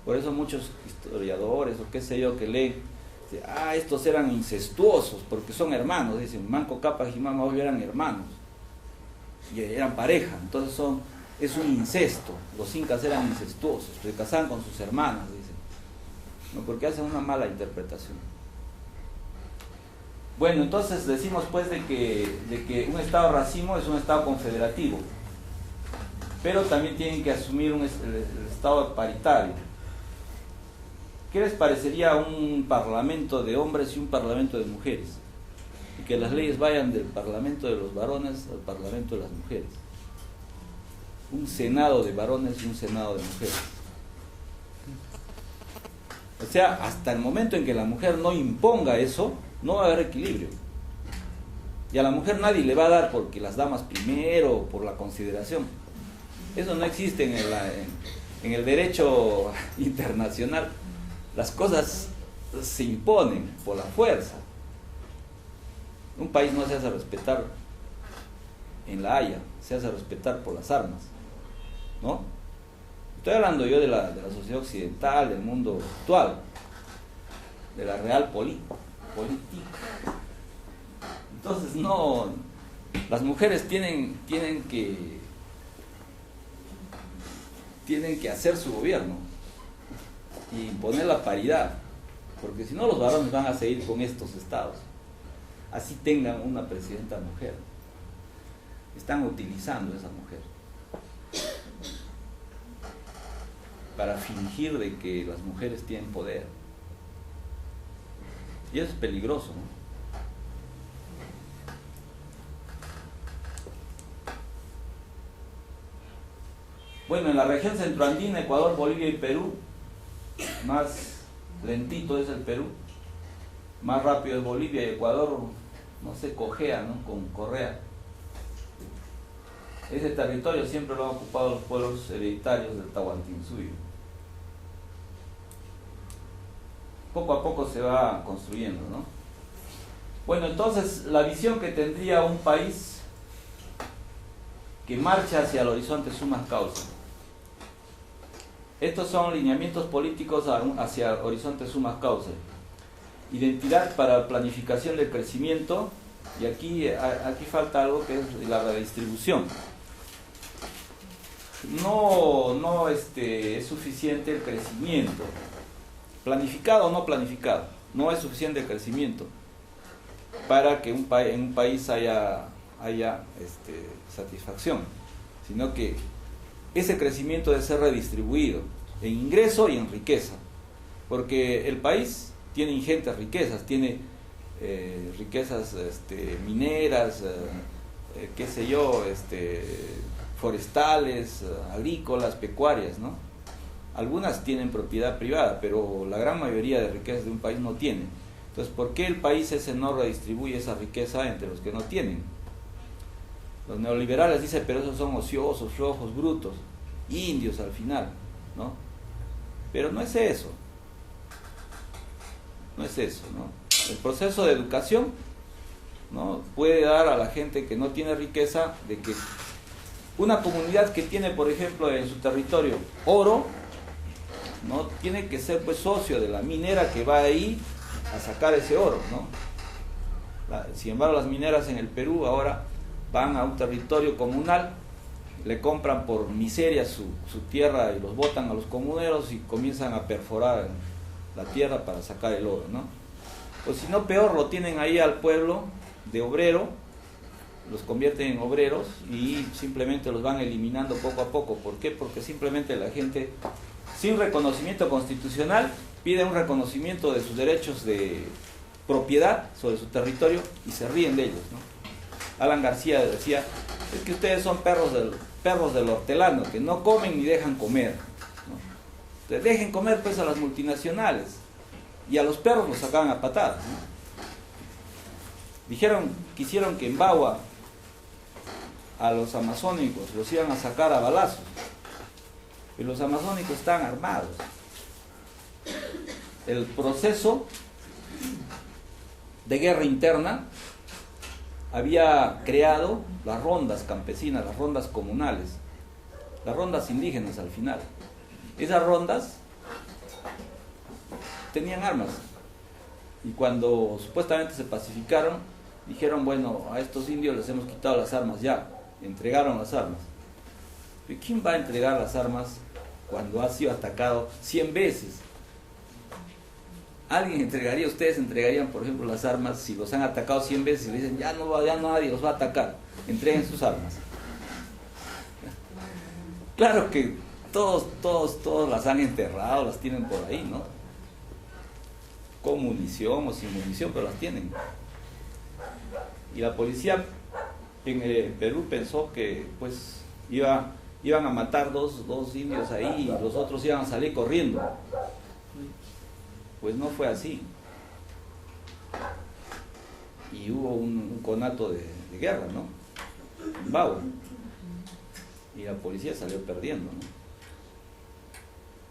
Por eso muchos historiadores o qué sé yo que leen, estos eran incestuosos porque son hermanos, dicen, Manco Cápac y Mama Oglio eran hermanos y eran pareja, entonces es un incesto. Los incas eran incestuosos, se casaban con sus hermanas, dicen, ¿no? Porque hacen una mala interpretación. Bueno, entonces decimos pues de que un estado racimo es un estado confederativo, pero también tienen que asumir el estado paritario. ¿qué les parecería un parlamento de hombres y un parlamento de mujeres? Y que las leyes vayan del parlamento de los varones al parlamento de las mujeres. Un senado de varones y un senado de mujeres. O sea, hasta el momento en que la mujer no imponga eso, no va a haber equilibrio. Y a la mujer nadie le va a dar porque las damas primero, por la consideración. Eso no existe en el derecho internacional. Las cosas se imponen por la fuerza. Un país no se hace respetar en la Haya, se hace respetar por las armas, ¿no? Estoy hablando yo de la sociedad occidental, del mundo actual, de la real política. Entonces no, las mujeres tienen que hacer su gobierno y imponer la paridad, porque si no los varones van a seguir con estos estados, así tengan una presidenta mujer. Están utilizando a esa mujer para fingir de que las mujeres tienen poder, y eso es peligroso, ¿no? Bueno, en la región centroandina, Ecuador, Bolivia y Perú, más lentito es el Perú, más rápido es Bolivia, y Ecuador, no sé, cojea, ¿no? Con correa. Ese territorio siempre lo han ocupado los pueblos hereditarios del Tahuantinsuyo. Poco a poco se va construyendo, ¿no? Bueno, entonces la visión que tendría un país que marcha hacia el horizonte sumas causa. Estos son lineamientos políticos hacia el horizonte sumas causa. Identidad para planificación del crecimiento, y aquí falta algo que es la redistribución. No es suficiente el crecimiento, planificado o no planificado, no es suficiente el crecimiento para que en un país haya satisfacción, sino que ese crecimiento debe ser redistribuido en ingreso y en riqueza, porque el país tiene ingentes riquezas, tiene riquezas mineras, qué sé yo, forestales, agrícolas, pecuarias, ¿no? Algunas tienen propiedad privada, pero la gran mayoría de riquezas de un país no tiene. Entonces, ¿por qué el país ese no redistribuye esa riqueza entre los que no tienen? Los neoliberales dicen, pero esos son ociosos, flojos, brutos, indios al final, ¿no? Pero no es eso. No es eso, ¿no? El proceso de educación, ¿no?, puede dar a la gente que no tiene riqueza de que una comunidad que tiene, por ejemplo, en su territorio oro, ¿no?, tiene que ser pues socio de la minera que va ahí a sacar ese oro, ¿no? Sin embargo, las mineras en el Perú ahora van a un territorio comunal, le compran por miseria su tierra y los botan a los comuneros y comienzan a perforar la tierra para sacar el oro, ¿no? O si no, peor, lo tienen ahí al pueblo de obrero, los convierten en obreros y simplemente los van eliminando poco a poco. ¿Por qué? Porque simplemente la gente, sin reconocimiento constitucional, pide un reconocimiento de sus derechos de propiedad sobre su territorio y se ríen de ellos, ¿no? Alan García decía, es que ustedes son perros del hortelano, que no comen ni dejan comer, ¿no? Entonces, dejen comer pues a las multinacionales, y a los perros los sacaban a patadas, ¿no? Quisieron que en Bagua a los amazónicos los iban a sacar a balazos, y los amazónicos están armados. El proceso de guerra interna había creado las rondas campesinas, las rondas comunales, las rondas indígenas al final. Esas rondas tenían armas, y cuando supuestamente se pacificaron, dijeron, bueno, a estos indios les hemos quitado las armas ya, entregaron las armas. ¿Y quién va a entregar las armas cuando ha sido atacado 100 veces? Ustedes entregarían, por ejemplo, las armas si los han atacado 100 veces y le dicen, ya nadie los va a atacar, entreguen sus armas? Claro que todos las han enterrado, las tienen por ahí, ¿no? con munición o sin munición, pero las tienen. Y la policía en Perú pensó que pues iban a matar dos indios ahí y los otros iban a salir corriendo. Pues no fue así. Y hubo un conato de guerra, ¿no? En Bau. Y la policía salió perdiendo, ¿no?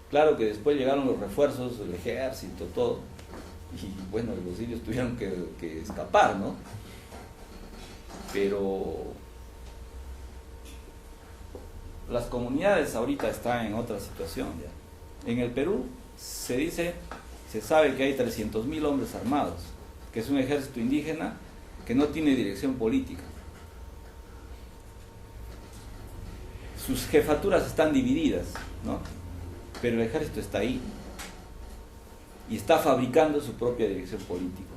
Claro que después llegaron los refuerzos del ejército, todo. Y bueno, los indios tuvieron que escapar, ¿no? Pero las comunidades ahorita están en otra situación ya. En el Perú se sabe que hay 300.000 hombres armados, que es un ejército indígena que no tiene dirección política. Sus jefaturas están divididas, ¿no? Pero el ejército está ahí y está fabricando su propia dirección política.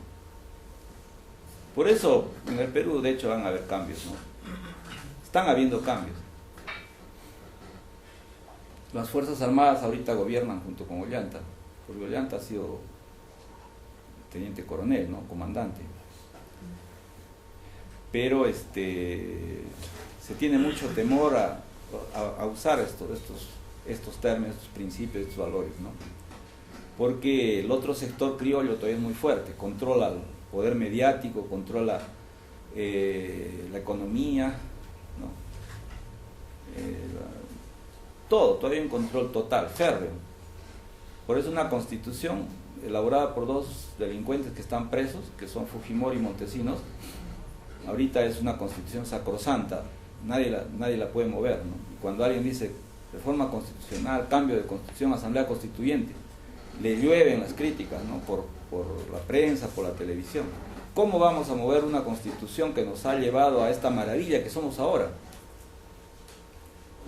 Por eso en el Perú de hecho van a haber cambios, ¿no? Están habiendo cambios. Las Fuerzas Armadas ahorita gobiernan junto con Ollanta, porque Ollanta ha sido teniente coronel, ¿no? Comandante. Pero se tiene mucho temor a usar estos términos, estos principios, estos valores, ¿no? Porque el otro sector criollo todavía es muy fuerte, controla el poder mediático, controla la economía, ¿no? Todo, todavía hay un control total, férreo. Por eso una constitución elaborada por dos delincuentes que están presos, que son Fujimori y Montesinos, ahorita es una constitución sacrosanta, nadie la puede mover, ¿no? Y cuando alguien dice reforma constitucional, cambio de constitución, asamblea constituyente, le llueven las críticas, ¿no? Por la prensa, por la televisión. ¿Cómo vamos a mover una constitución que nos ha llevado a esta maravilla que somos ahora?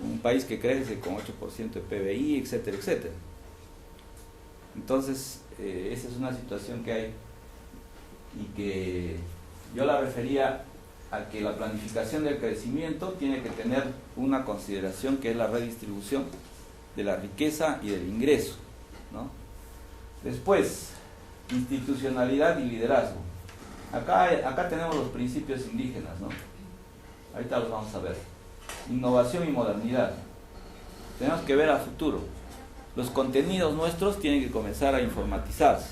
Un país que crece con 8% de PBI, etcétera, etcétera. Entonces, esa es una situación que hay y que yo la refería a que la planificación del crecimiento tiene que tener una consideración que es la redistribución de la riqueza y del ingreso, ¿no? Después, institucionalidad y liderazgo. Acá tenemos los principios indígenas, ¿no? Ahorita los vamos a ver. Innovación y modernidad. Tenemos que ver a futuro. Los contenidos nuestros tienen que comenzar a informatizarse.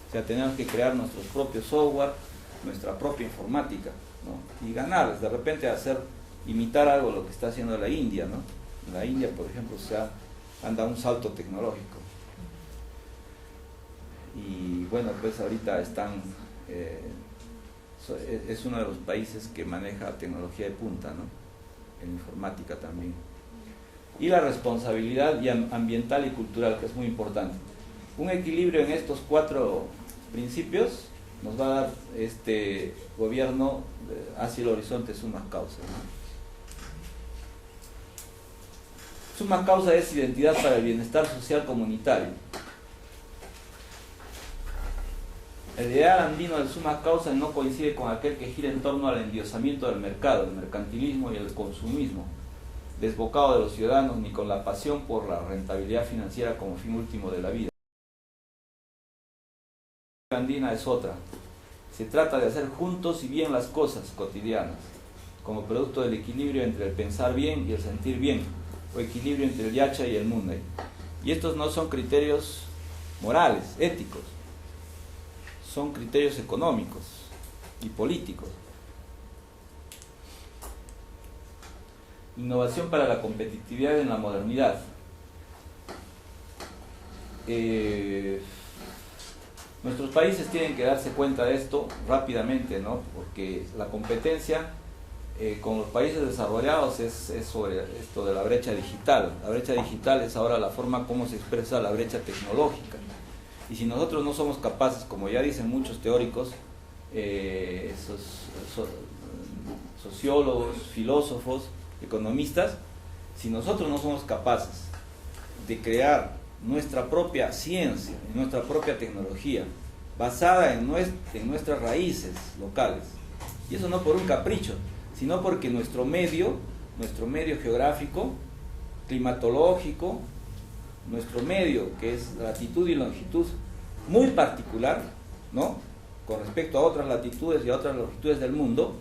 O sea, tenemos que crear nuestros propios software, nuestra propia informática, ¿no? Y ganarles, de repente imitar algo lo que está haciendo la India, ¿no? En la India, por ejemplo, han dado un salto tecnológico. Y bueno, pues ahorita es uno de los países que maneja tecnología de punta, ¿no? En informática también. Y la responsabilidad ambiental y cultural, que es muy importante. Un equilibrio en estos 4 principios nos va a dar este gobierno hacia el horizonte summa causa, ¿no? Summa causa es identidad para el bienestar social comunitario. El ideal andino del summa causa no coincide con aquel que gira en torno al endiosamiento del mercado, el mercantilismo y el consumismo desbocado de los ciudadanos, ni con la pasión por la rentabilidad financiera como fin último de la vida. La andina es otra. Se trata de hacer juntos y bien las cosas cotidianas, como producto del equilibrio entre el pensar bien y el sentir bien, o equilibrio entre el yacha y el munday. Y estos no son criterios morales, éticos, son criterios económicos y políticos. Innovación para la competitividad en la modernidad. Nuestros países tienen que darse cuenta de esto rápidamente, ¿no? Porque la competencia con los países desarrollados es sobre esto de la brecha digital. La brecha digital es ahora la forma como se expresa la brecha tecnológica. Y si nosotros no somos capaces, como ya dicen muchos teóricos, sociólogos, filósofos, economistas, si nosotros no somos capaces de crear nuestra propia ciencia, nuestra propia tecnología, basada en nuestras raíces locales, y eso no por un capricho, sino porque nuestro medio geográfico, climatológico, nuestro medio, que es latitud y longitud muy particular, ¿no?, con respecto a otras latitudes y a otras longitudes del mundo,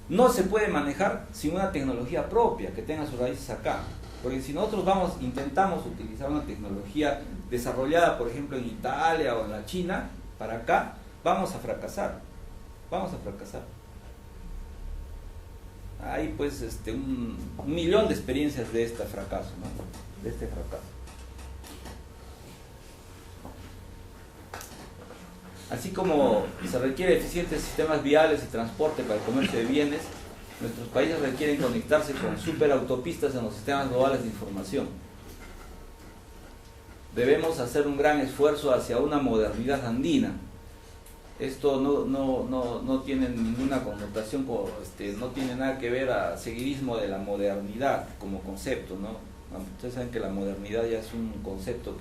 no se puede manejar sin una tecnología propia que tenga sus raíces acá. Porque si nosotros intentamos utilizar una tecnología desarrollada, por ejemplo, en Italia o en la China, para acá, vamos a fracasar. Vamos a fracasar. Hay pues un millón de experiencias de este fracaso, ¿no?, de este fracaso. Así como se requiere eficientes sistemas viales y transporte para el comercio de bienes, nuestros países requieren conectarse con superautopistas en los sistemas globales de información. Debemos hacer un gran esfuerzo hacia una modernidad andina. Esto no tiene ninguna connotación, no tiene nada que ver a seguidismo de la modernidad como concepto, ¿no? Ustedes saben que la modernidad ya es un concepto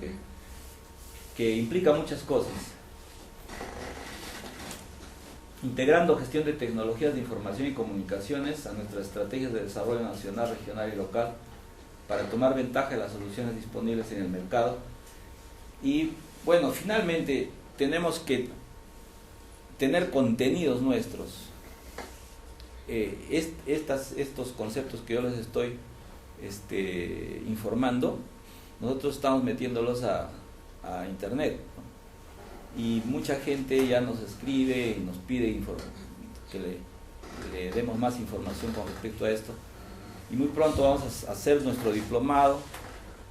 que implica muchas cosas. Integrando gestión de tecnologías de información y comunicaciones a nuestras estrategias de desarrollo nacional, regional y local para tomar ventaja de las soluciones disponibles en el mercado. Y bueno, finalmente tenemos que tener contenidos nuestros. Estos conceptos que yo les estoy informando, nosotros estamos metiéndolos a internet, ¿no? Y mucha gente ya nos escribe y nos pide que le demos más información con respecto a esto. Y muy pronto vamos a hacer nuestro diplomado.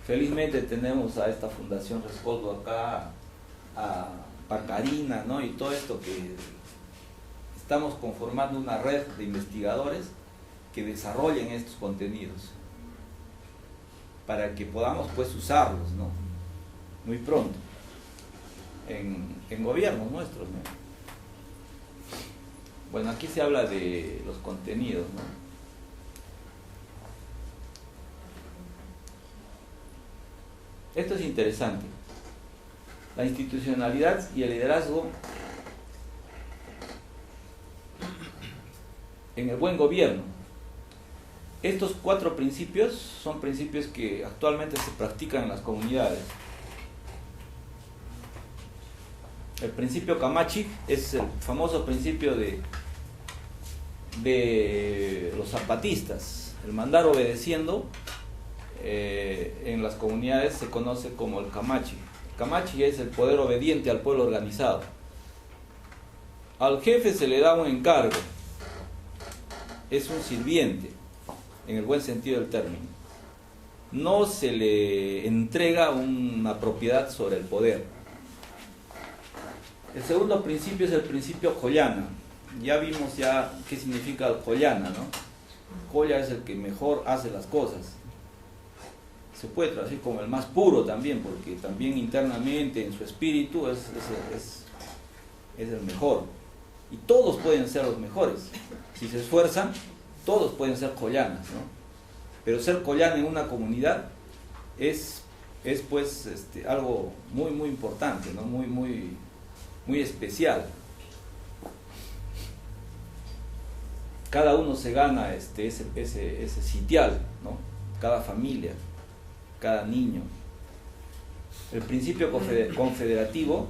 Felizmente tenemos a esta Fundación Rescoldo acá, a Pacarina, ¿no?, y todo esto, que estamos conformando una red de investigadores que desarrollen estos contenidos para que podamos pues usarlos, ¿no?, muy pronto en gobiernos nuestros, ¿no? Bueno, aquí se habla de los contenidos, ¿no? Esto es interesante. La institucionalidad y el liderazgo en el buen gobierno. Estos 4 principios son principios que actualmente se practican en las comunidades. El principio Camachi es el famoso principio de los zapatistas. El mandar obedeciendo en las comunidades se conoce como el Camachi. El Camachi es el poder obediente al pueblo organizado. Al jefe se le da un encargo. Es un sirviente, en el buen sentido del término. No se le entrega una propiedad sobre el poder. El segundo principio es el principio Joyana. Ya vimos qué significa el Joyana, ¿no? Joya es el que mejor hace las cosas. Se puede traducir como el más puro también, porque también internamente en su espíritu es el mejor. Y todos pueden ser los mejores. Si se esfuerzan, todos pueden ser Joyanas, ¿no? Pero ser Joyana en una comunidad es pues algo muy muy importante, ¿no? Muy especial. Cada uno se gana ese sitial, ¿no? Cada familia, cada niño. El principio confederativo,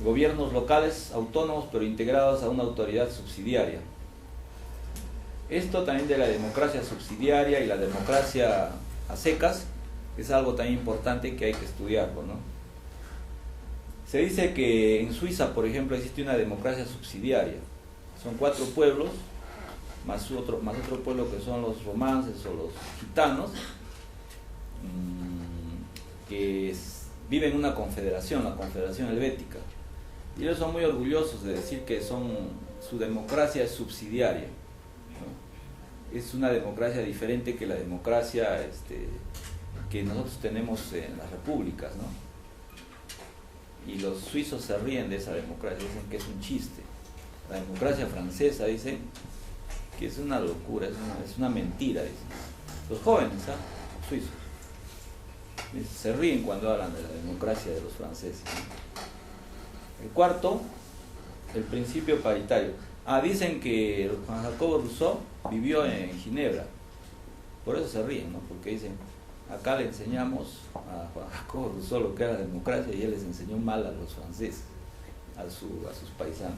gobiernos locales autónomos pero integrados a una autoridad subsidiaria. Esto también de la democracia subsidiaria y la democracia a secas es algo también importante que hay que estudiarlo, ¿no? Se dice que en Suiza, por ejemplo, existe una democracia subsidiaria. Son 4 pueblos, más otro pueblo que son los romances o los gitanos, que viven en una confederación, la Confederación Helvética. Y ellos son muy orgullosos de decir que su democracia es subsidiaria, ¿no? Es una democracia diferente que la democracia que nosotros tenemos en las repúblicas, ¿no? Y los suizos se ríen de esa democracia, dicen que es un chiste. La democracia francesa, dicen que es una locura, es una mentira, dicen. Los jóvenes, suizos, se ríen cuando hablan de la democracia de los franceses. El cuarto, el principio paritario. Dicen que Juan Jacobo Rousseau vivió en Ginebra, por eso se ríen, ¿no? Porque dicen, Acá le enseñamos a Juan Jacobo Rousseau lo que era la democracia y él les enseñó mal a los franceses, a sus paisanos.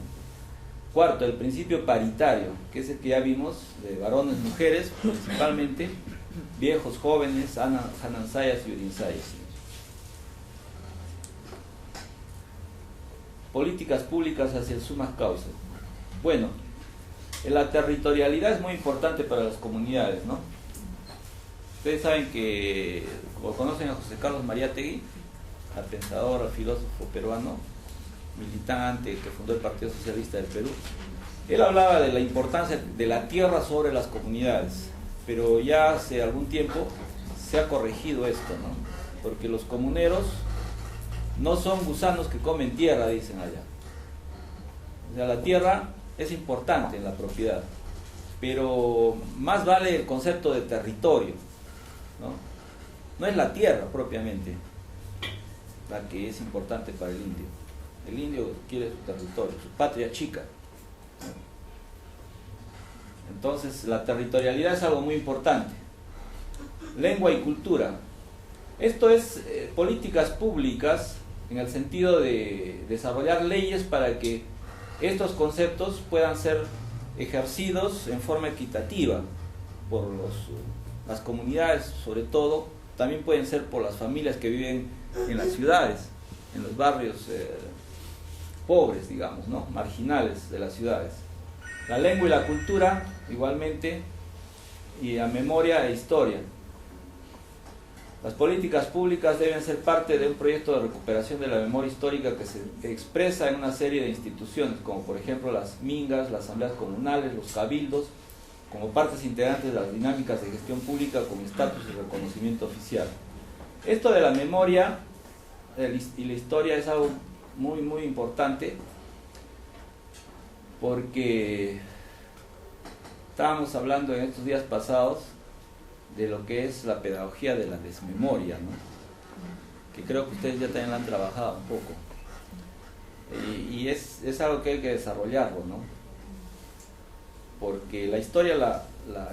Cuarto, el principio paritario, que es el que ya vimos, de varones, mujeres, principalmente, viejos, jóvenes, Hanansayas y Urinsayas. Políticas públicas hacia sumas causas. Bueno, la territorialidad es muy importante para las comunidades, ¿no? Ustedes saben que, o conocen a José Carlos Mariátegui, al pensador, al filósofo peruano, militante que fundó el Partido Socialista del Perú. Él hablaba de la importancia de la tierra sobre las comunidades, pero ya hace algún tiempo se ha corregido esto, ¿no? Porque los comuneros no son gusanos que comen tierra, dicen allá. O sea, la tierra es importante en la propiedad, pero más vale el concepto de territorio, ¿no? No es la tierra propiamente la que es importante para el indio. El indio quiere su territorio, su patria chica. Entonces, la territorialidad es algo muy importante. Lengua y cultura. Esto es políticas públicas en el sentido de desarrollar leyes para que estos conceptos puedan ser ejercidos en forma equitativa por las comunidades, sobre todo, también pueden ser por las familias que viven en las ciudades, en los barrios pobres, digamos, ¿no? Marginales de las ciudades. La lengua y la cultura, igualmente, y la memoria e historia. Las políticas públicas deben ser parte de un proyecto de recuperación de la memoria histórica que se expresa en una serie de instituciones, como por ejemplo las mingas, las asambleas comunales, los cabildos, como partes integrantes de las dinámicas de gestión pública con estatus y reconocimiento oficial. Esto de la memoria y la historia es algo muy, muy importante, porque estábamos hablando en estos días pasados de lo que es la pedagogía de la desmemoria, ¿no? Que creo que ustedes ya también la han trabajado un poco. Y es algo que hay que desarrollarlo, ¿no? Porque la historia la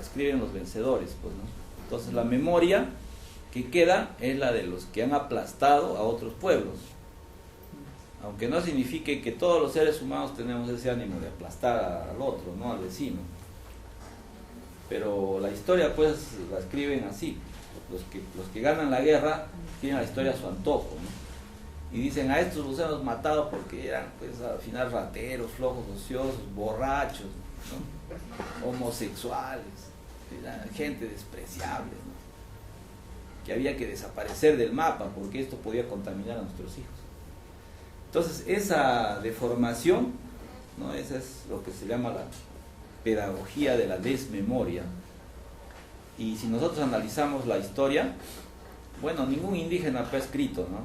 escriben los vencedores, pues, ¿no? Entonces la memoria que queda es la de los que han aplastado a otros pueblos. Aunque no signifique que todos los seres humanos tenemos ese ánimo de aplastar al otro, ¿no? Al vecino. Pero la historia pues la escriben así. Los que ganan la guerra tienen la historia a su antojo, ¿no? Y dicen, a estos los hemos matado porque eran pues al final rateros, flojos, ociosos, borrachos, ¿no? Homosexuales, eran gente despreciable, ¿no? Que había que desaparecer del mapa porque esto podía contaminar a nuestros hijos. Entonces esa deformación, ¿no? Esa es lo que se llama la pedagogía de la desmemoria. Y si nosotros analizamos la historia, bueno, ningún indígena ha escrito, ¿no?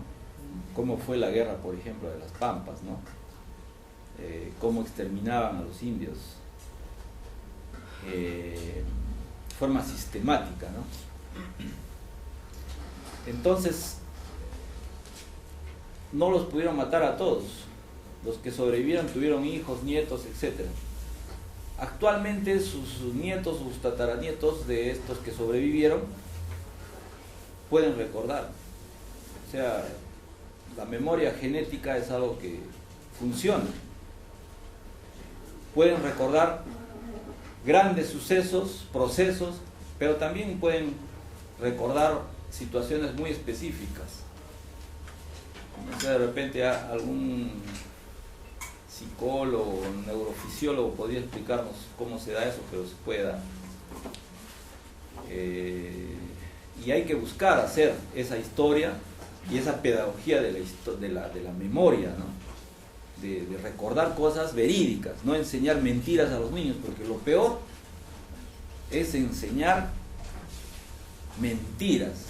Cómo fue la guerra, por ejemplo, de las Pampas, ¿no? Cómo exterminaban a los indios de forma sistemática, ¿no? Entonces no los pudieron matar a todos. Los que sobrevivieron tuvieron hijos, nietos, etc. Actualmente sus nietos, sus tataranietos de estos que sobrevivieron pueden recordar. O sea, la memoria genética es algo que funciona. Pueden recordar grandes sucesos, procesos, pero también pueden recordar situaciones muy específicas. O sea, de repente algún psicólogo o neurofisiólogo podría explicarnos cómo se da eso, pero se puede dar. Y hay que buscar hacer esa historia y esa pedagogía de la memoria, ¿no? De recordar cosas verídicas, no enseñar mentiras a los niños, porque lo peor es enseñar mentiras.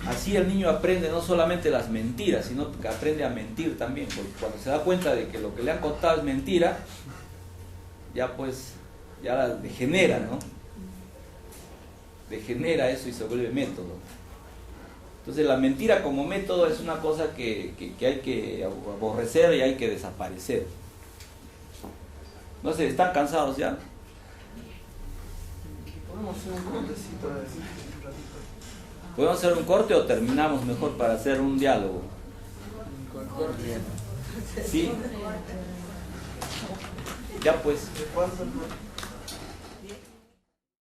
Así el niño aprende no solamente las mentiras, sino que aprende a mentir también, porque cuando se da cuenta de que lo que le han contado es mentira, ya la degenera, ¿no? Degenera eso y se vuelve método. Entonces la mentira como método es una cosa que hay que aborrecer y hay que desaparecer. No sé, ¿están cansados ya?
Podemos hacer un cortecito de un ratito.
¿Podemos hacer un corte o terminamos mejor para hacer un diálogo? ¿Sí? Ya pues.